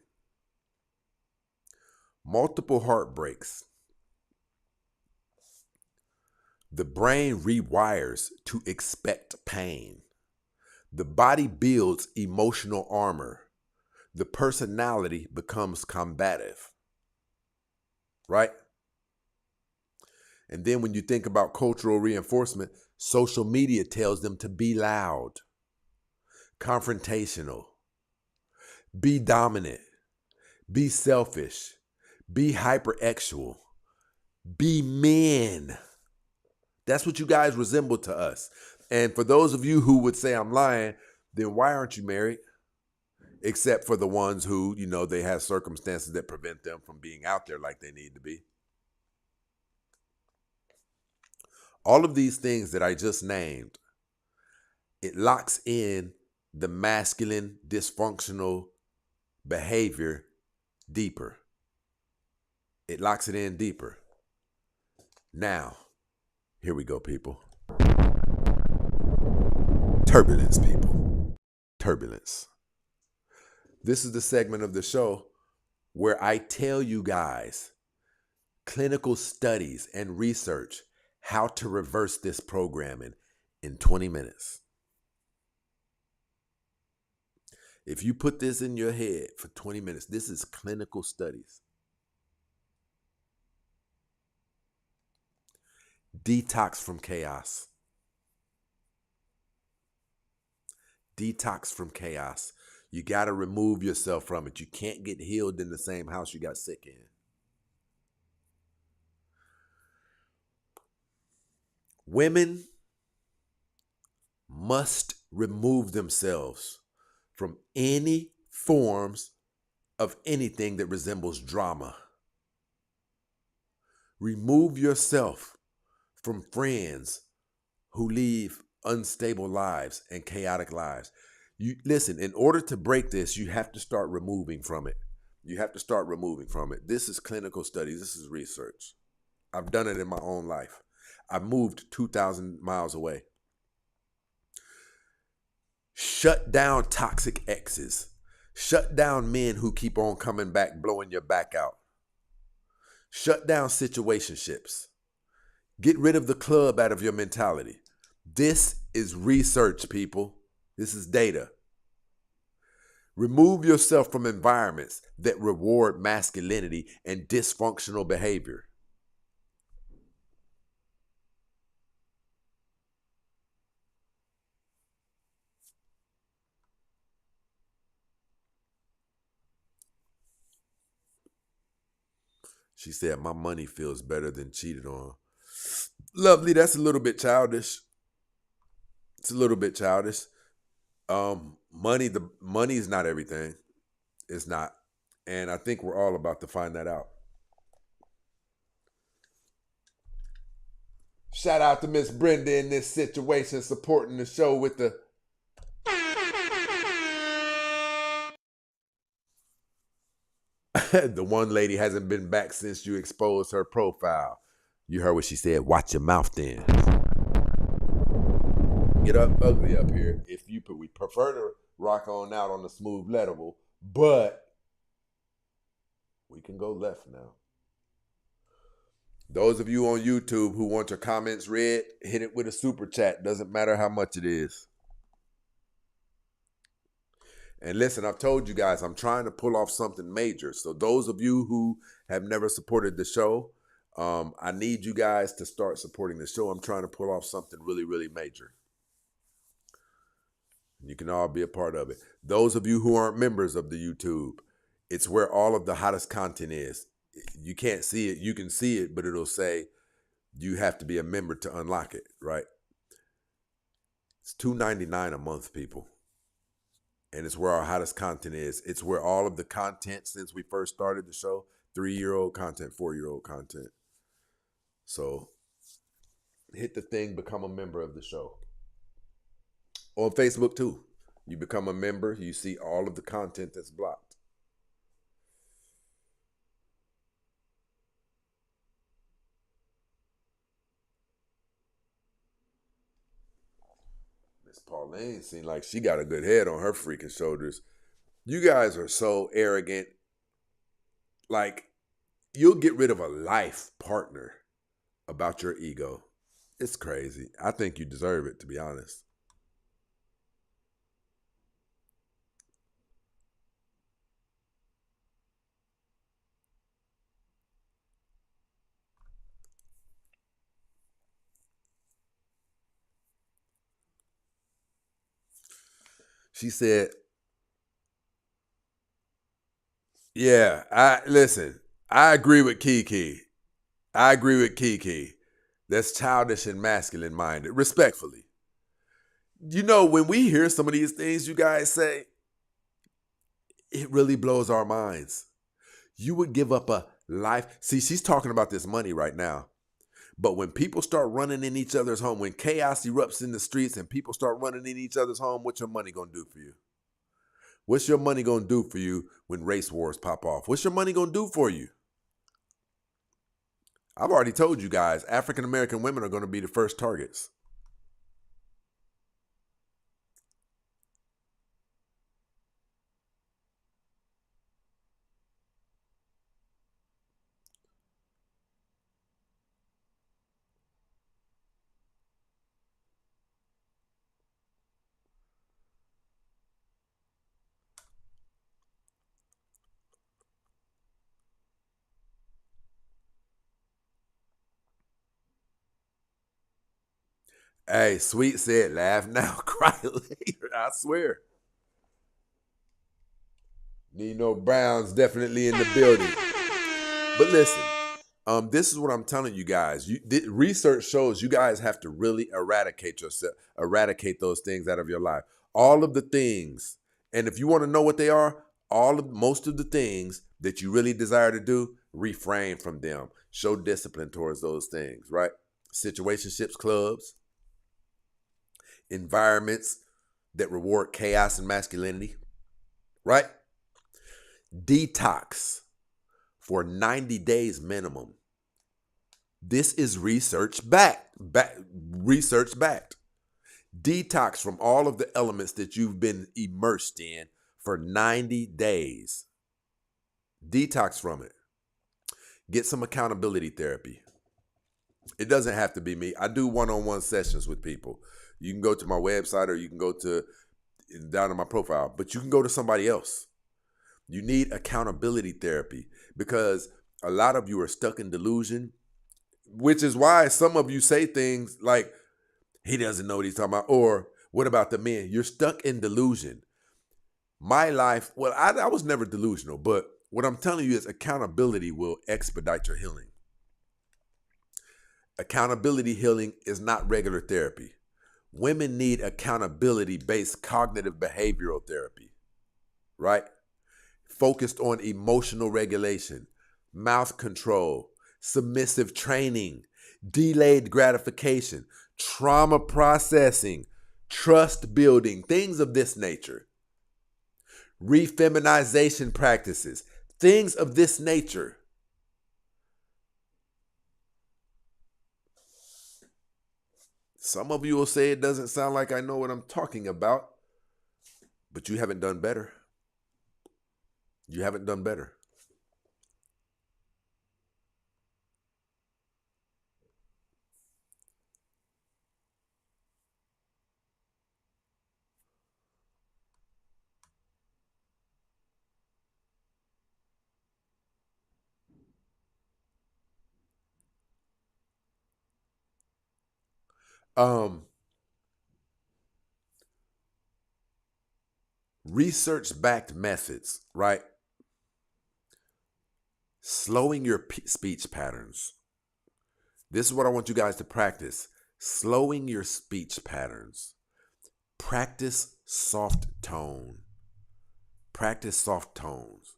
Multiple heartbreaks. The brain rewires to expect pain. The body builds emotional armor. The personality becomes combative. Right? And then when you think about cultural reinforcement, social media tells them to be loud, confrontational, be dominant, be selfish, be hyperactual, be men. That's what you guys resemble to us. And for those of you who would say I'm lying, then why aren't you married? Except for the ones who, they have circumstances that prevent them from being out there like they need to be. All of these things that I just named, it locks in the masculine dysfunctional behavior deeper. It locks it in deeper. Now, here we go, people. Turbulence, people. Turbulence. This is the segment of the show where I tell you guys clinical studies and research how to reverse this programming in 20 minutes. If you put this in your head for 20 minutes, this is clinical studies. Detox from chaos. Detox from chaos. You got to remove yourself from it. You can't get healed in the same house you got sick in. Women must remove themselves from any forms of anything that resembles drama. Remove yourself from friends who lead unstable lives and chaotic lives. You listen, in order to break this, you have to start removing from it. You have to start removing from it. This is clinical studies. This is research. I've done it in my own life. I moved 2,000 miles away. Shut down toxic exes. Shut down men who keep on coming back, blowing your back out. Shut down situationships. Get rid of the club out of your mentality. This is research, people. This is data. Remove yourself from environments that reward masculinity and dysfunctional behavior. She said, my money feels better than cheated on. Lovely, that's a little bit childish. It's a little bit childish. Money is not everything. It's not. And I think we're all about to find that out. Shout out to Miss Brenda in this situation, supporting the show with the the one lady hasn't been back since you exposed her profile. You heard what she said. Watch your mouth then. Get up ugly up here. If you we prefer to rock on out on the smooth level, but we can go left now. Those of you on YouTube who want your comments read, hit it with a super chat. Doesn't matter how much it is. And listen, I've told you guys, I'm trying to pull off something major. So those of you who have never supported the show, I need you guys to start supporting the show. I'm trying to pull off something really, really major. You can all be a part of it. Those of you who aren't members of the YouTube, it's where all of the hottest content is. You can't see it. You can see it, but it'll say you have to be a member to unlock it, right? It's $2.99 a month, people. And it's where our hottest content is. It's where all of the content since we first started the show, 3-year-old content, 4-year-old content. So hit the thing, become a member of the show. On Facebook too. You become a member, you see all of the content that's blocked. Miss Pauline seemed like she got a good head on her freaking shoulders. You guys are so arrogant. Like, you'll get rid of a life partner about your ego. It's crazy. I think you deserve it, to be honest. She said, yeah, I agree with Kiki. I agree with Kiki. That's childish and masculine minded, respectfully. You know, when we hear some of these things you guys say, it really blows our minds. You would give up a life. See, she's talking about this money right now. But when people start running in each other's home, when chaos erupts in the streets and people start running in each other's home, what's your money going to do for you? What's your money going to do for you when race wars pop off? What's your money going to do for you? I've already told you guys, African American women are going to be the first targets. Hey, Sweet said, laugh now, cry later. I swear. Nino Brown's definitely in the building. But listen, This is what I'm telling you guys. Research shows you guys have to really eradicate those things out of your life. All of the things, and if you want to know what they are, most of the things that you really desire to do, refrain from them. Show discipline towards those things, right? Situationships, clubs, environments that reward chaos and masculinity, right? Detox for 90 days minimum. This is research backed. Detox from all of the elements that you've been immersed in for 90 days. Detox from it. Get some accountability therapy. It doesn't have to be me. I do one-on-one sessions with people. You can go to my website or you can go down to my profile, but you can go to somebody else. You need accountability therapy because a lot of you are stuck in delusion, which is why some of you say things like, he doesn't know what he's talking about, or what about the men? You're stuck in delusion. My life, well, I was never delusional, but what I'm telling you is accountability will expedite your healing. Accountability healing is not regular therapy. Women need accountability-based cognitive behavioral therapy, right? Focused on emotional regulation, mouth control, submissive training, delayed gratification, trauma processing, trust building, things of this nature. Refeminization practices, things of this nature. Some of you will say it doesn't sound like I know what I'm talking about, but you haven't done better. You haven't done better. Research-backed methods, right? Slowing your speech patterns. This is what I want you guys to practice. Slowing your speech patterns. Practice soft tone. Practice soft tones.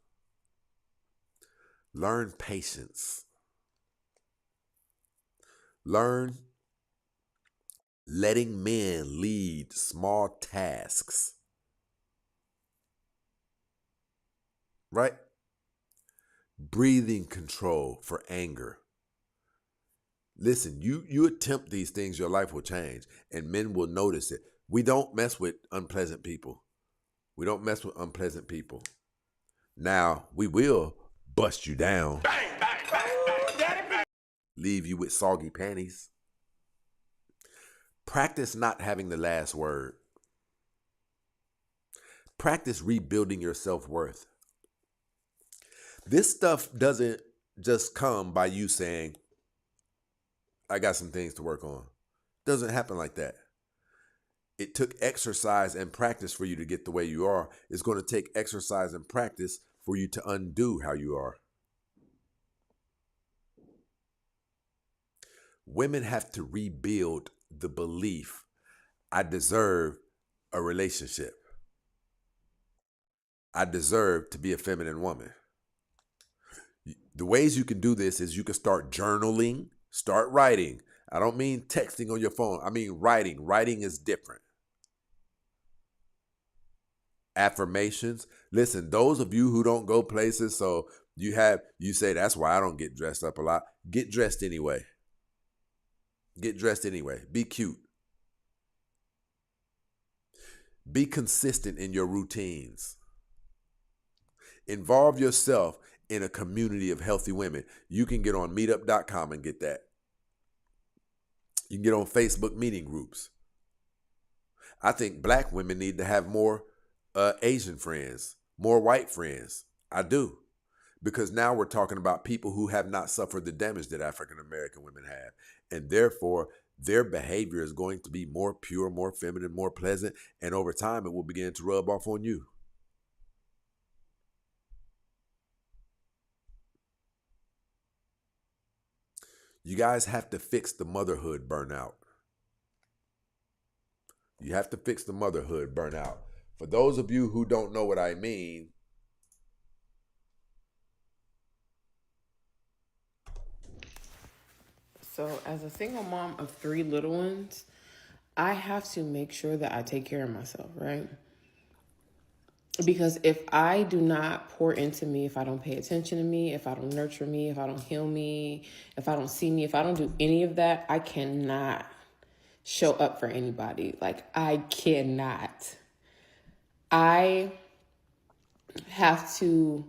Learn patience. Learn letting men lead small tasks. Right? Breathing control for anger. Listen, you attempt these things, your life will change, and men will notice it. We don't mess with unpleasant people. We don't mess with unpleasant people. Now, we will bust you down. Bang, bang, bang, bang. Leave you with soggy panties. Practice not having the last word. Practice rebuilding your self-worth. This stuff doesn't just come by you saying, I got some things to work on. It doesn't happen like that. It took exercise and practice for you to get the way you are. It's going to take exercise and practice for you to undo how you are. Women have to rebuild the belief, I deserve a relationship. I deserve to be a feminine woman. The ways you can do this is you can start journaling, start writing. I don't mean texting on your phone. I mean writing. Writing is different. Affirmations. Listen, those of you who don't go places, so you say that's why I don't get dressed up a lot. Get dressed anyway. Get dressed anyway. Be cute. Be consistent in your routines. Involve yourself in a community of healthy women. You can get on meetup.com and get that. You can get on Facebook meeting groups. I think black women need to have more Asian friends, more white friends. I do. Because now we're talking about people who have not suffered the damage that African American women have. And therefore, their behavior is going to be more pure, more feminine, more pleasant. And over time, it will begin to rub off on you. You guys have to fix the motherhood burnout. You have to fix the motherhood burnout. For those of you who don't know what I mean, So, as a single mom of 3 little ones, I have to make sure that I take care of myself, right? Because if I do not pour into me, if I don't pay attention to me, if I don't nurture me, if I don't heal me, if I don't see me, if I don't do any of that, I cannot show up for anybody. Like, I cannot. I have to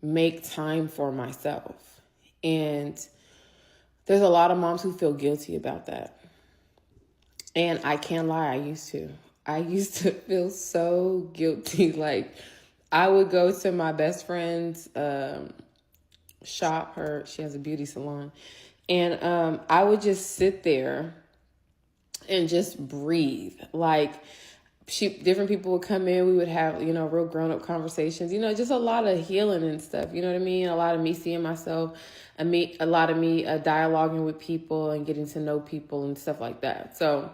make time for myself. And there's a lot of moms who feel guilty about that. And I can't lie, I used to. I used to feel so guilty. Like, I would go to my best friend's shop. She has a beauty salon. And I would just sit there and just breathe. Like, different people would come in. We would have, real grown-up conversations. Just a lot of healing and stuff. You know what I mean? A lot of me seeing myself. A lot of me dialoguing with people and getting to know people and stuff like that. So,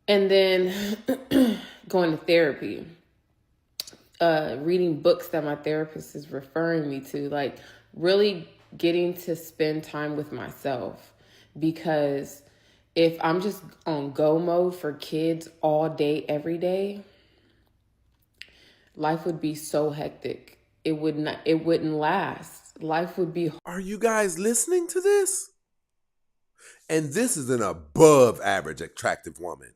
and then going to therapy, reading books that my therapist is referring me to, like really getting to spend time with myself. Because if I'm just on go mode for kids all day, every day, life would be so hectic. It wouldn't last. Life would be. Are you guys listening to this? And this is an above average attractive woman.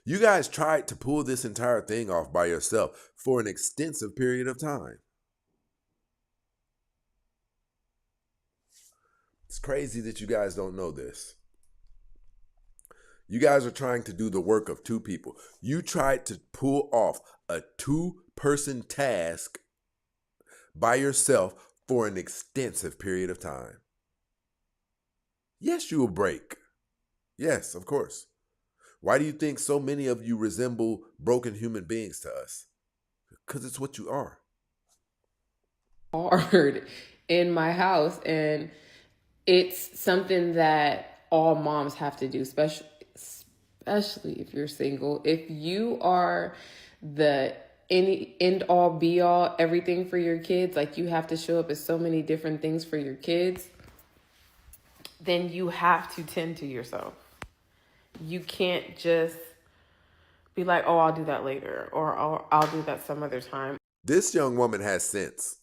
You guys tried to pull this entire thing off by yourself for an extensive period of time. It's crazy that you guys don't know this. You guys are trying to do the work of 2 people. You tried to pull off a 2-person task by yourself for an extensive period of time. Yes, you will break. Yes, of course. Why do you think so many of you resemble broken human beings to us? Because it's what you are. Hard in my house, and it's something that all moms have to do, especially if you're single. If you are the end all be all everything for your kids, like you have to show up as so many different things for your kids, then you have to tend to yourself. You can't just be like, oh, I'll do that later, or I'll do that some other time. This young woman has sense.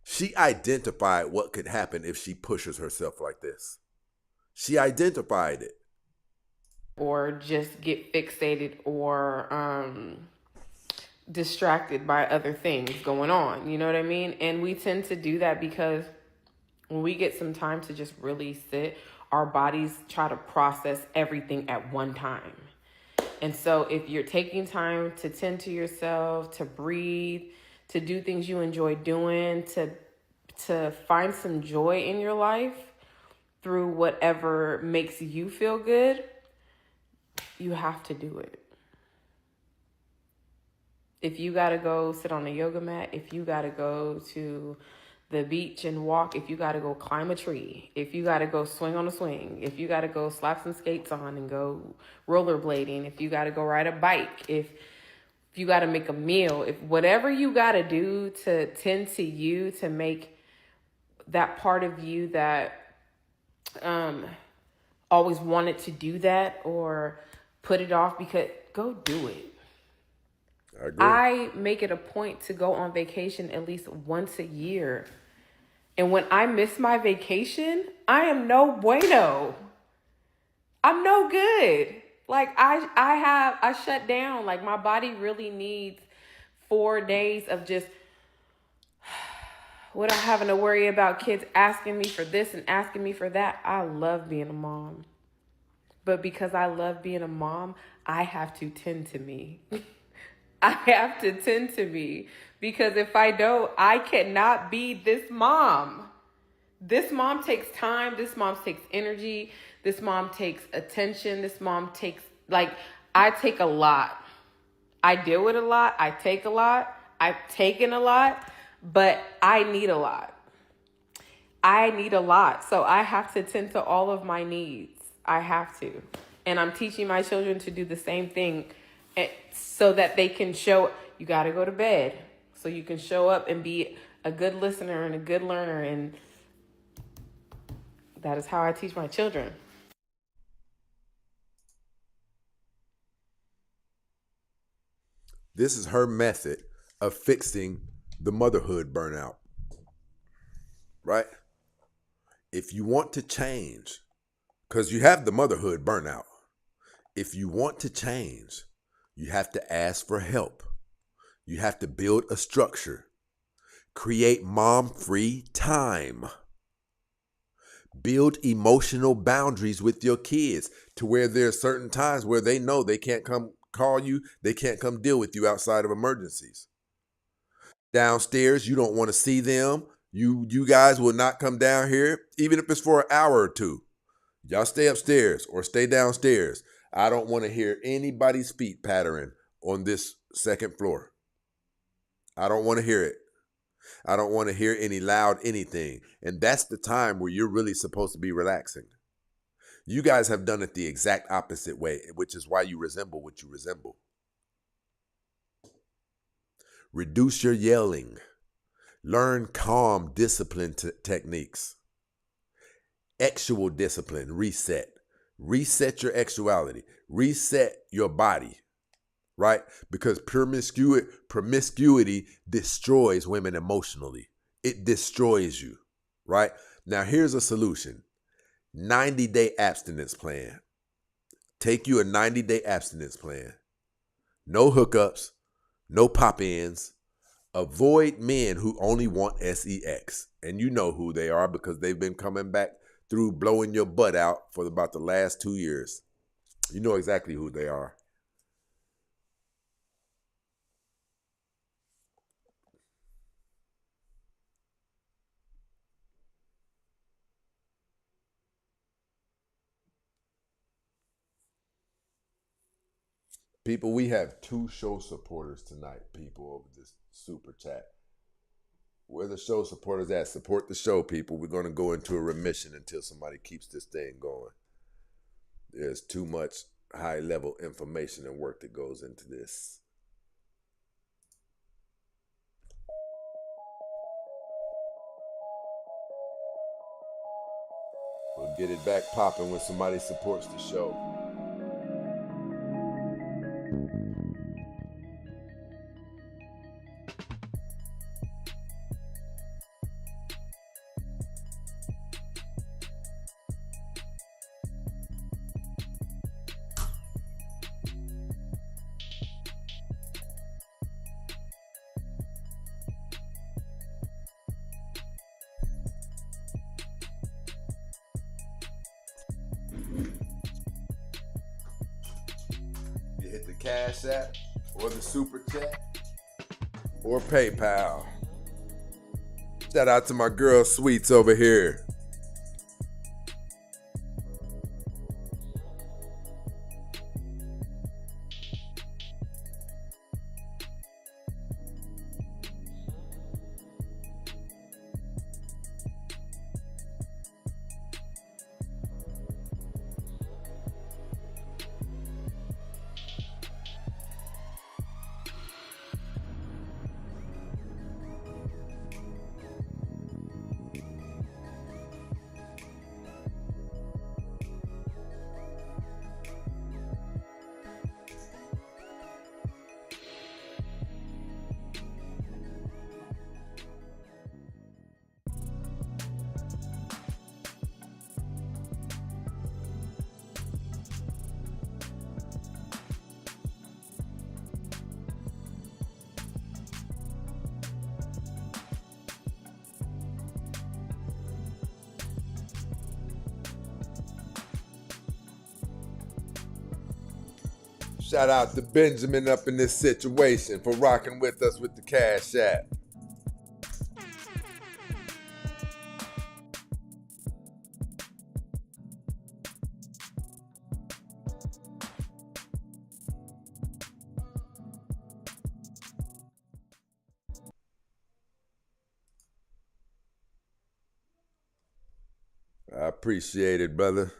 She identified what could happen if she pushes herself like this. She identified it. Or just get fixated or distracted by other things going on. You know what I mean? And we tend to do that because when we get some time to just really sit, our bodies try to process everything at one time. And so if you're taking time to tend to yourself, to breathe, to do things you enjoy doing, to find some joy in your life through whatever makes you feel good, you have to do it. If you got to go sit on a yoga mat, if you got to go to the beach and walk, if you got to go climb a tree, if you got to go swing on a swing, if you got to go slap some skates on and go rollerblading, if you got to go ride a bike, if you got to make a meal, if whatever you got to do to tend to you, to make that part of you that always wanted to do that or put it off, because go do it. I agree. I make it a point to go on vacation at least once a year. And when I miss my vacation, I am no bueno. I'm no good. Like I shut down. Like my body really needs 4 days of just without having to worry about kids asking me for this and asking me for that. I love being a mom. But because I love being a mom, I have to tend to me. I have to tend to me, because if I don't, I cannot be this mom. This mom takes time. This mom takes energy. This mom takes attention. This mom takes, I take a lot. I deal with a lot. I take a lot. I've taken a lot. but I need a lot. I need a lot. So I have to tend to all of my needs. I have to. And I'm teaching my children to do the same thing so that they can show, you got to go to bed so you can show up and be a good listener and a good learner. And that is how I teach my children. This is her method of fixing the motherhood burnout, right? If you want to change, because you have the motherhood burnout, if you want to change, you have to ask for help. You have to build a structure. Create mom-free time. Build emotional boundaries with your kids to where there are certain times where they know they can't come call you, they can't come deal with you outside of emergencies. Downstairs, you don't want to see them. You guys will not come down here, even if it's for an hour or two. Y'all stay upstairs or stay downstairs. I don't want to hear anybody's feet pattering on this second floor. I don't want to hear it. I don't want to hear any loud anything. And that's the time where you're really supposed to be relaxing. You guys have done it the exact opposite way, which is why you resemble what you resemble. Reduce your yelling. Learn calm discipline techniques. Exual discipline, reset. Reset your exuality. Reset your body, right? Because promiscuity destroys women emotionally. It destroys you, right? Now, here's a solution. 90-day abstinence plan. Take you a 90-day abstinence plan. No hookups, no pop-ins. Avoid men who only want sex. And you know who they are because they've been coming back through blowing your butt out for about the last 2 years. You know exactly who they are. People, we have 2 show supporters tonight, people, over this super chat. Where the show supporters at? Support the show, people. We're going to go into a remission until somebody keeps this thing going. There's too much high-level information and work that goes into this. We'll get it back popping when somebody supports the show. Hit the Cash App or the Super Chat or PayPal. Shout out to my girl Sweets over here. Shout out to Benjamin up in this situation for rocking with us with the Cash App. appreciate it, brother.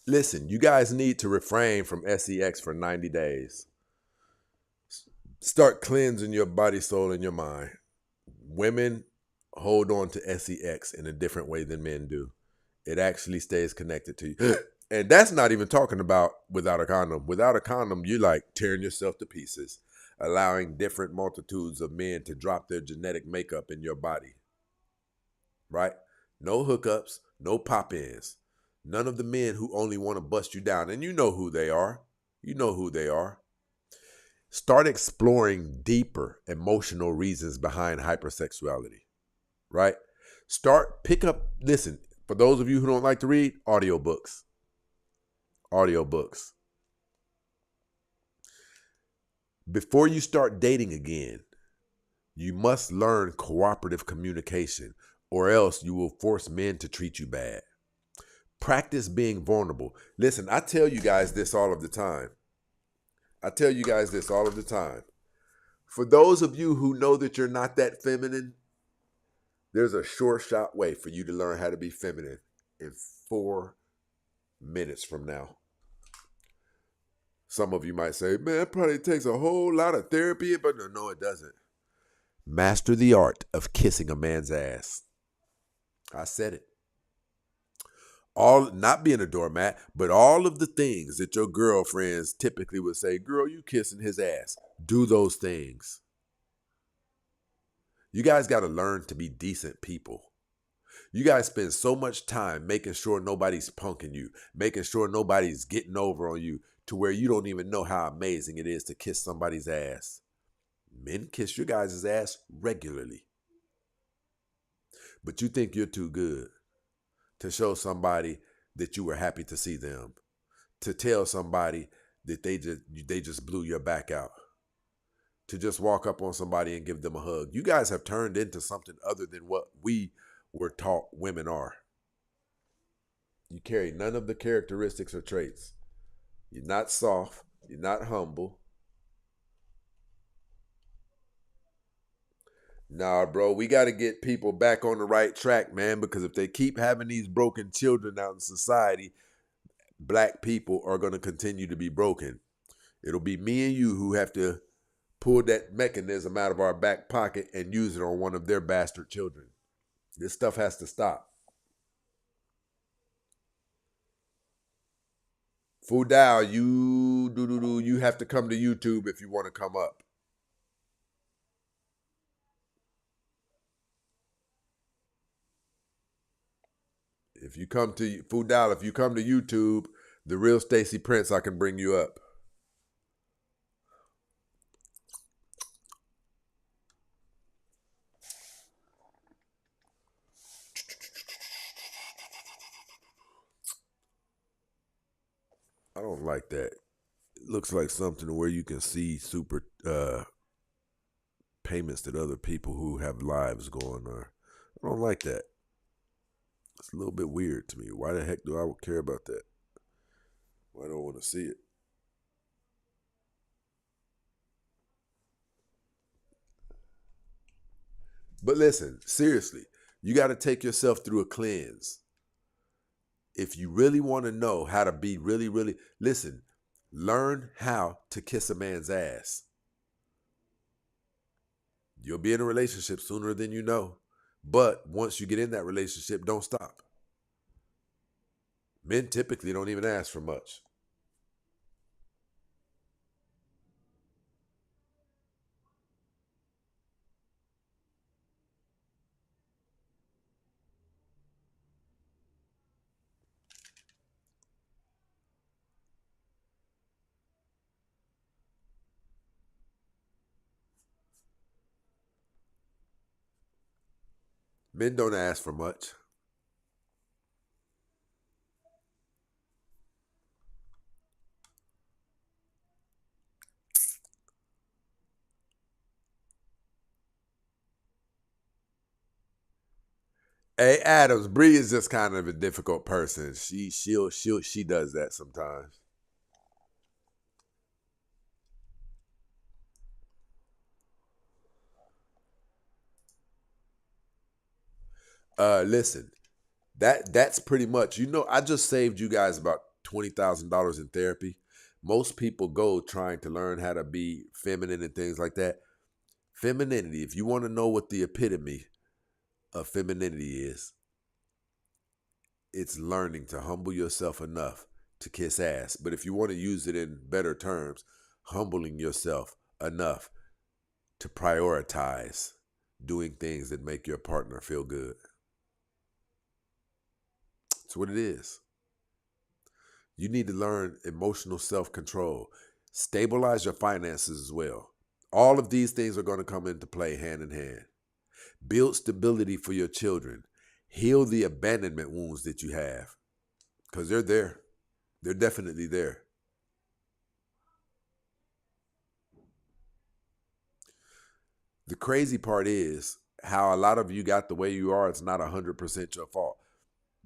Listen, you guys need to refrain from sex for 90 days. Start cleansing your body, soul, and your mind. Women hold on to sex in a different way than men do. It actually stays connected to you. And that's not even talking about without a condom. Without a condom, you're like tearing yourself to pieces, allowing different multitudes of men to drop their genetic makeup in your body. Right? No hookups, no pop-ins. None of the men who only want to bust you down. And you know who they are. You know who they are. Start exploring deeper emotional reasons behind hypersexuality. Right? Listen, for those of you who don't like to read, audiobooks. Audiobooks. Before you start dating again, you must learn cooperative communication, or else you will force men to treat you bad. Practice being vulnerable. Listen, I tell you guys this all of the time. For those of you who know that you're not that feminine, there's a sure shot way for you to learn how to be feminine in 4 minutes from now. Some of you might say, man, it probably takes a whole lot of therapy, but no, it doesn't. Master the art of kissing a man's ass. I said it. Not being a doormat, but all of the things that your girlfriends typically would say, girl, you kissing his ass. Do those things. You guys got to learn to be decent people. You guys spend so much time making sure nobody's punking you, making sure nobody's getting over on you, to where you don't even know how amazing it is to kiss somebody's ass. Men kiss your guys' ass regularly. But you think you're too good to show somebody that you were happy to see them, to tell somebody that they just blew your back out, to just walk up on somebody and give them a hug. You guys have turned into something other than what we were taught women are. You carry none of the characteristics or traits. You're not soft. You're not humble. Nah, bro, we got to get people back on the right track, man, because if they keep having these broken children out in society, black people are going to continue to be broken. It'll be me and you who have to pull that mechanism out of our back pocket and use it on one of their bastard children. This stuff has to stop. Fudal, you have to come to YouTube if you want to come up. If you come to YouTube, the real Stacey Prince, I can bring you up. I don't like that. It looks like something where you can see super payments that other people who have lives going on. I don't like that. It's a little bit weird to me. Why the heck do I care about that? Why don't I want to see it? But listen, seriously, you got to take yourself through a cleanse. If you really want to know how to be really, listen, learn how to kiss a man's ass. You'll be in a relationship sooner than you know. But once you get in that relationship, don't stop. Men typically don't even ask for much. Men don't ask for much. Hey, Adams, Bree is just kind of a difficult person. She does that sometimes. Listen, that's pretty much, I just saved you guys about $20,000 in therapy. Most people go trying to learn how to be feminine and things like that. Femininity, if you want to know what the epitome of femininity is, it's learning to humble yourself enough to kiss ass. But if you want to use it in better terms, humbling yourself enough to prioritize doing things that make your partner feel good. That's what it is. You need to learn emotional self-control. Stabilize your finances as well. All of these things are going to come into play hand in hand. Build stability for your children. Heal the abandonment wounds that you have. Because they're there. They're definitely there. The crazy part is how a lot of you got the way you are. It's not 100% your fault.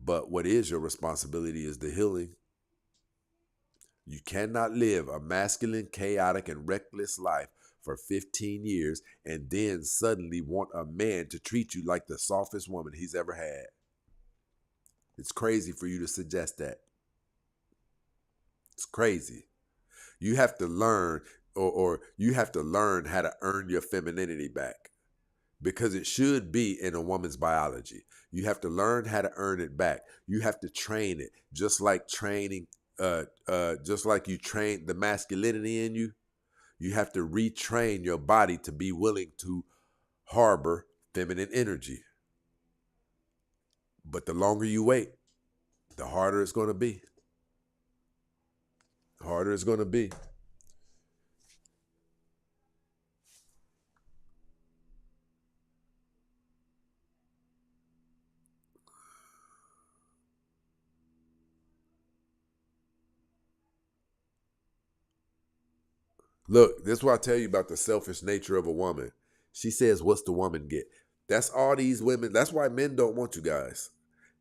But what is your responsibility is the healing. You cannot live a masculine, chaotic, and reckless life for 15 years and then suddenly want a man to treat you like the softest woman he's ever had. It's crazy for you to suggest that. It's crazy. You have to learn, or you have to learn how to earn your femininity back, because it should be in a woman's biology. You have to learn how to earn it back. You have to train it, just like just like you train the masculinity in you. You have to retrain your body to be willing to harbor feminine energy. But the longer you wait, the harder it's going to be. The harder it's going to be. Look, this is what I tell you about the selfish nature of a woman. She says, what's the woman get? That's all these women. That's why men don't want you guys.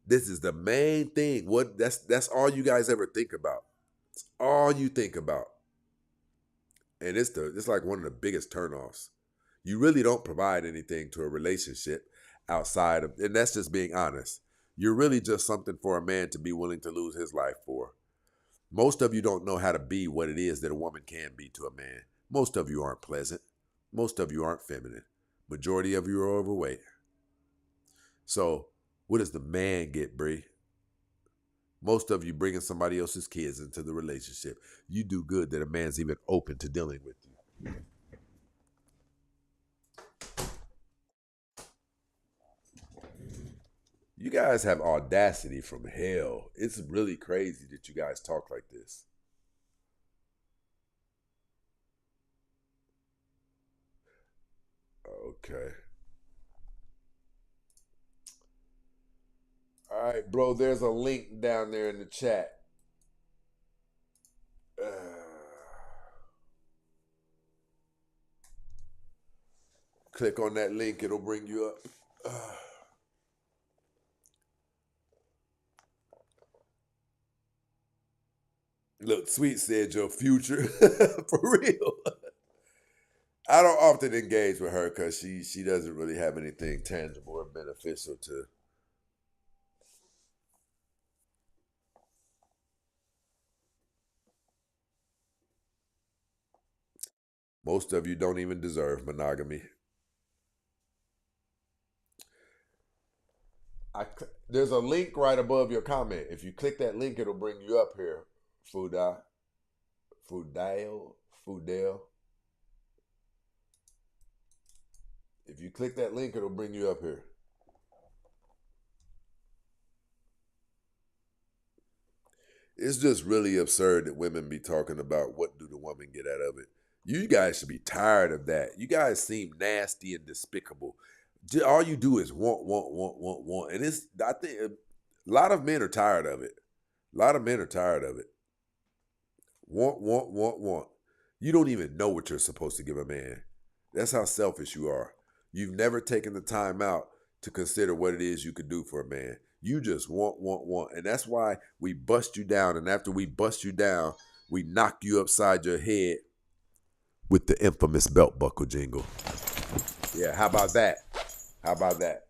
This is the main thing. That's all you guys ever think about. It's all you think about. And it's like one of the biggest turnoffs. You really don't provide anything to a relationship outside of, and that's just being honest. You're really just something for a man to be willing to lose his life for. Most of you don't know how to be what it is that a woman can be to a man. Most of you aren't pleasant. Most of you aren't feminine. Majority of you are overweight. So what does the man get, Bree? Most of you bringing somebody else's kids into the relationship. You do good that a man's even open to dealing with you. You guys have audacity from hell. It's really crazy that you guys talk like this. Okay. All right, bro, there's a link down there in the chat. Click on that link. It'll bring you up. Look, Sweet said your future. For real. I don't often engage with her because she doesn't really have anything tangible or beneficial to. Most of you don't even deserve monogamy. There's a link right above your comment. If you click that link, it'll bring you up here. Fudale. If you click that link, it'll bring you up here. It's just really absurd that women be talking about what do the woman get out of it. You guys should be tired of that. You guys seem nasty and despicable. All you do is want. And I think a lot of men are tired of it. A lot of men are tired of it. Want. You don't even know what you're supposed to give a man. That's how selfish you are. You've never taken the time out to consider what it is you could do for a man. You just want. And that's why we bust you down. And after we bust you down, we knock you upside your head with the infamous belt buckle jingle. Yeah, how about that? How about that?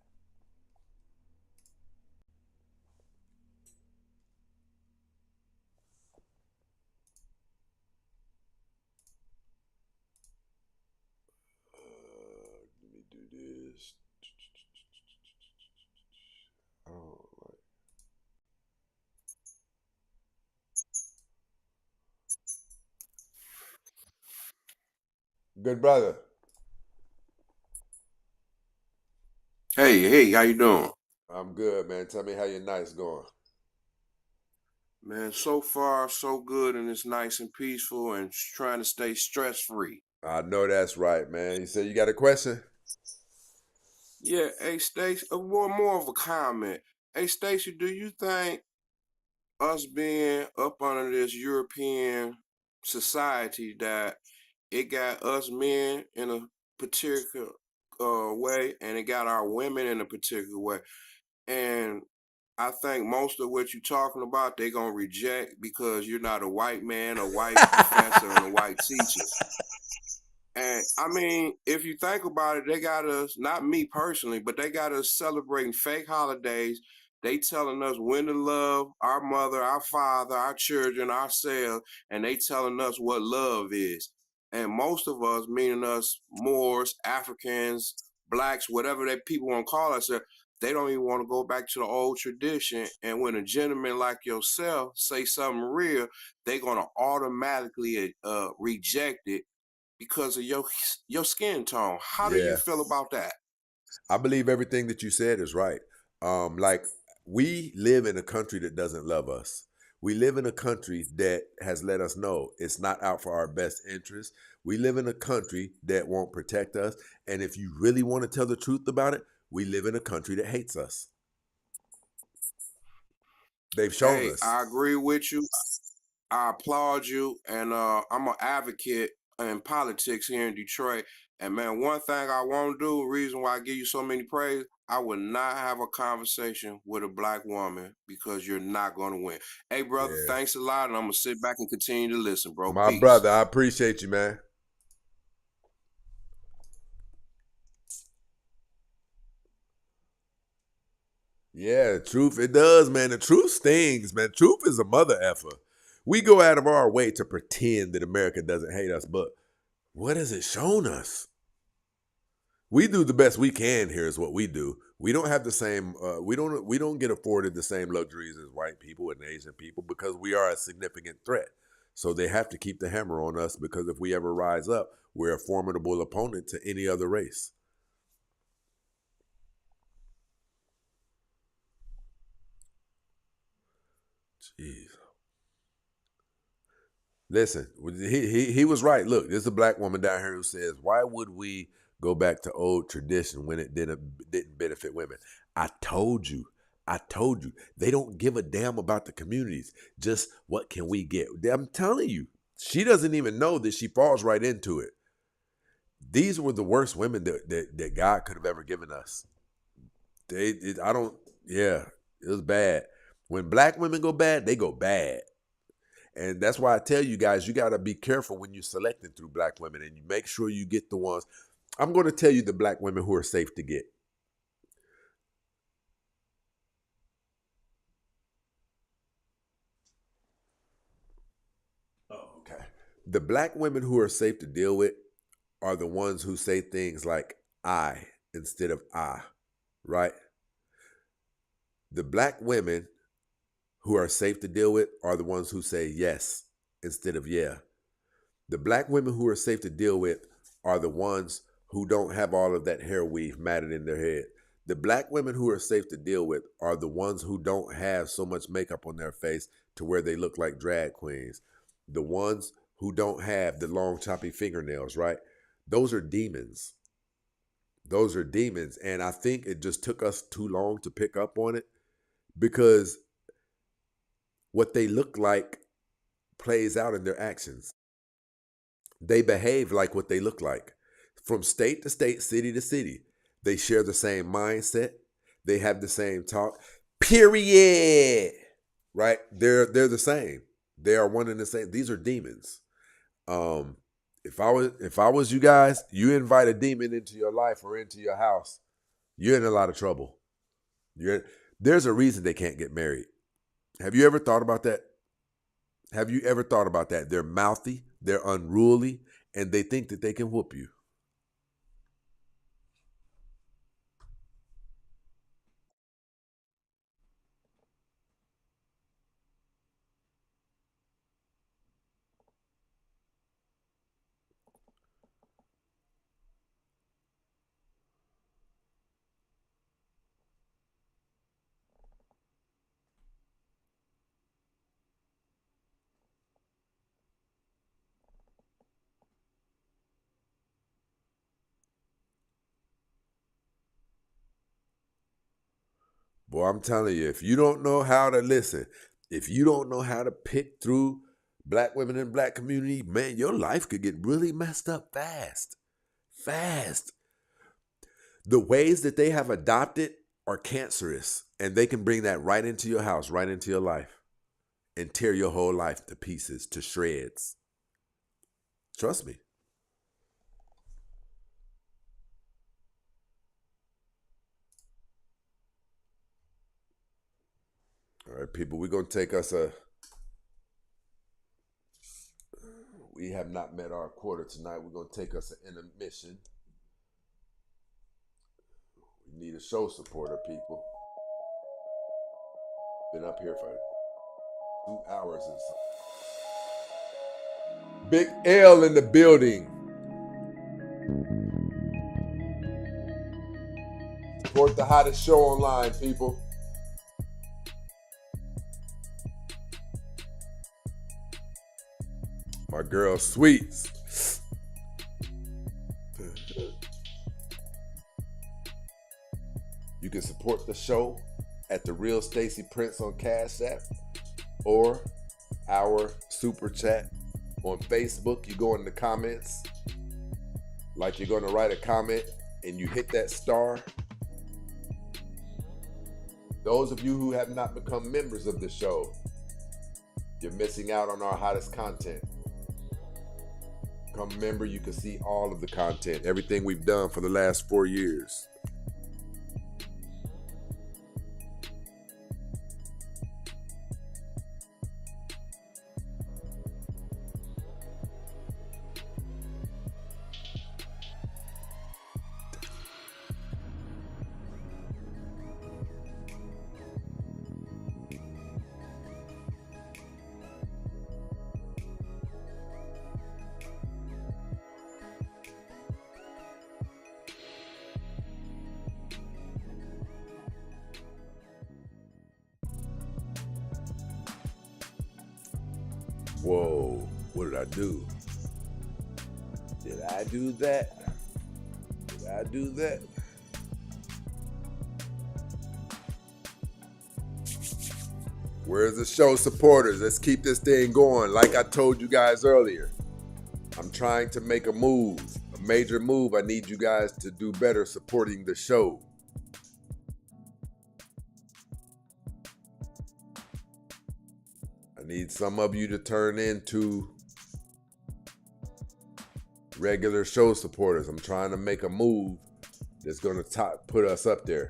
Good brother. Hey, how you doing? I'm good, man. Tell me how your night's going. Man, so far so good and it's nice and peaceful and trying to stay stress free. I know that's right, man. You said you got a question? Yeah, hey Stacy, more of a comment. Hey Stacy, do you think us being up under this European society that it got us men in a particular way and it got our women in a particular way? And I think most of what you're talking about, they're gonna reject because you're not a white man, a white professor, and a white teacher. And I mean, if you think about it, they got us, not me personally, but they got us celebrating fake holidays. They telling us when to love our mother, our father, our children, ourselves, and they telling us what love is. And most of us, meaning us Moors, Africans, blacks, whatever that people want to call us, they don't even want to go back to the old tradition. And when a gentleman like yourself say something real, they're gonna automatically reject it because of your skin tone. How do you Yeah. feel about that? I believe everything that you said is right. Like we live in a country that doesn't love us. We live in a country that has let us know it's not out for our best interest. We live in a country that won't protect us. And if you really want to tell the truth about it, we live in a country that hates us. They've shown Hey, us. I agree with you. I applaud you, and I'm an advocate in politics here in Detroit. And man, one thing I won't do, reason why I give you so many praise, I would not have a conversation with a black woman because you're not going to win. Hey, brother, Yeah. thanks a lot, and I'm gonna sit back and continue to listen, bro. My Peace. brother, I appreciate you, man. Yeah, truth, it does, man. The truth stings, man. Truth is a mother effer. We go out of our way to pretend that America doesn't hate us, but what has it shown us? We do the best we can here is what we do. We don't have the same we don't get afforded the same luxuries as white people and Asian people because we are a significant threat. So they have to keep the hammer on us because if we ever rise up, we're a formidable opponent to any other race. Jeez. Listen, he was right. Look, there's a black woman down here who says, "Why would we go back to old tradition when it didn't benefit women?" I told you, I told you, they don't give a damn about the communities. Just what can we get? I'm telling you, she doesn't even know that she falls right into it. These were the worst women that God could have ever given us. I don't, yeah, it was bad. When black women go bad, they go bad. And that's why I tell you guys, you got to be careful when you're selecting through black women and you make sure you get the ones. I'm going to tell you the black women who are safe to get. Oh, okay. The black women who are safe to deal with are the ones who say things like I instead of right? The black women who are safe to deal with are the ones who say yes instead of yeah. The black women who are safe to deal with are the ones who don't have all of that hair weave matted in their head. The black women who are safe to deal with are the ones who don't have so much makeup on their face to where they look like drag queens. The ones who don't have the long choppy fingernails, right? Those are demons. Those are demons. And I think it just took us too long to pick up on it because what they look like plays out in their actions. They behave like what they look like. From state to state, city to city, they share the same mindset. They have the same talk. Period. Right? They're the same. They are one and the same. These are demons. Um, if I was you guys, you invite a demon into your life or into your house, you're in a lot of trouble. There's a reason they can't get married. Have you ever thought about that? Have you ever thought about that? They're mouthy, they're unruly, and they think that they can whoop you. Boy, I'm telling you, if you don't know how to listen, if you don't know how to pick through black women in black community, man, your life could get really messed up fast. Fast. The ways that they have adopted are cancerous, and they can bring that right into your house, right into your life, and tear your whole life to pieces, to shreds. Trust me. All right, people, we're going to take us we have not met our quarter tonight. We're going to take us an intermission. We need a show supporter, people. Been up here for 2 hours and something. Big L in the building. Support the hottest show online, people. My girl Sweets. You can support the show at The Real Stacey Prince on Cash App or our super chat on Facebook. You go in the comments like you're going to write a comment and you hit that star. Those of you who have not become members of the show, you're missing out on our hottest content. Become a member, you can see all of the content, everything we've done for the last 4 years. Whoa, what did I do? Did I do that? Did I do that? Where's the show supporters? Let's keep this thing going. Like I told you guys earlier, I'm trying to make a move, a major move. I need you guys to do better supporting the show. I need some of you to turn into regular show supporters. I'm trying to make a move that's going to put us up there.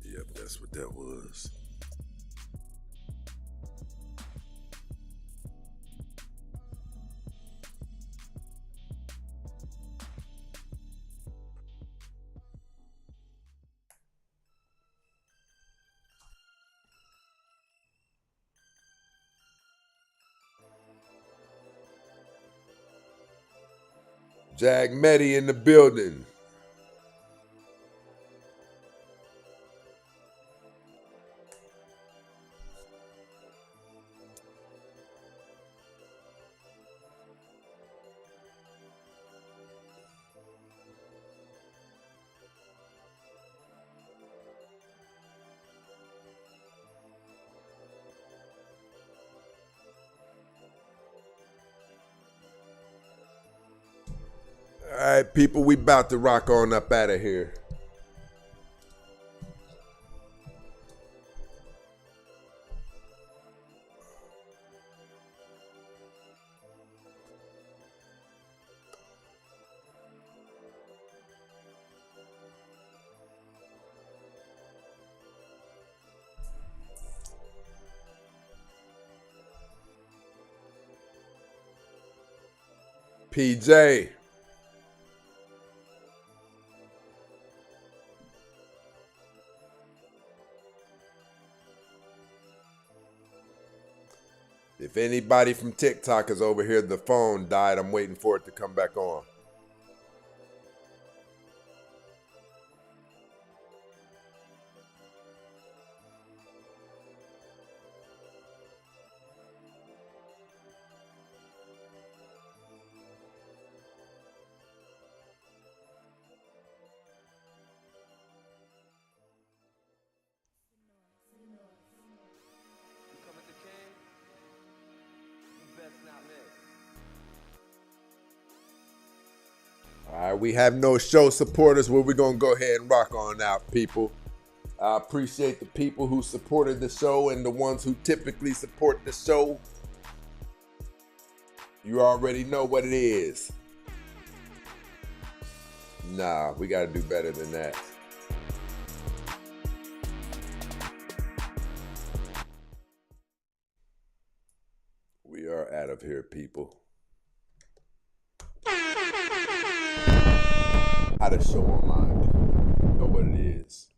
Yep, that's what that was. Jag Meddy in the building. All right, people, we about to rock on up out of here. PJ. If anybody from TikTok is over here, the phone died. I'm waiting for it to come back on. All right, we have no show supporters, where we're going to go ahead and rock on out, people. I appreciate the people who supported the show and the ones who typically support the show. You already know what it is. Nah, we got to do better than that. We are out of here, people. How to show online. You know what it is.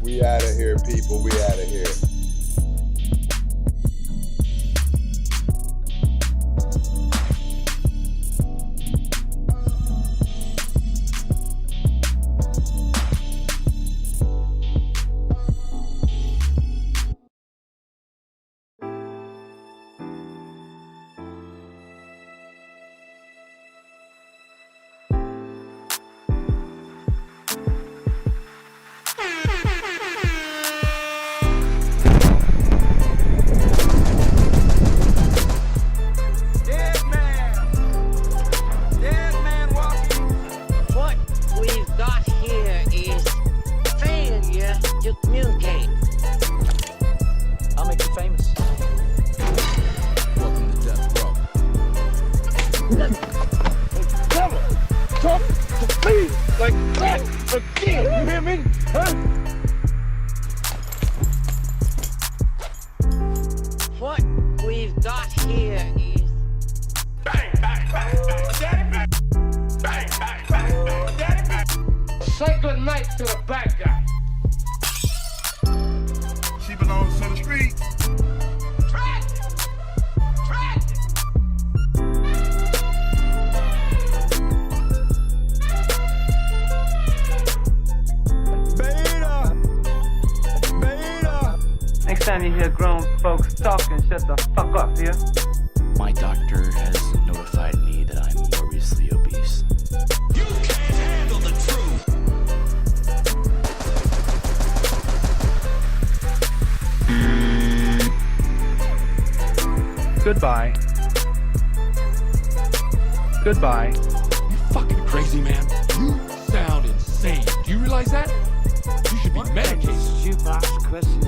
We out of here, people. We out of here. What we've got here is bang, bang, bang, bang, daddy, bang, bang, bang, bang, bang, daddy, bang. Say good night to the bad guy. She belongs to the street. Tragic, tragic. Next time you hear grown folks talking, shut the fuck up, yeah? My doctor has notified me that I'm morbidly obese. You can't handle the truth. Goodbye. Goodbye. You fucking crazy, man. You sound insane. Do you realize that? You should be medicated. Jukebox question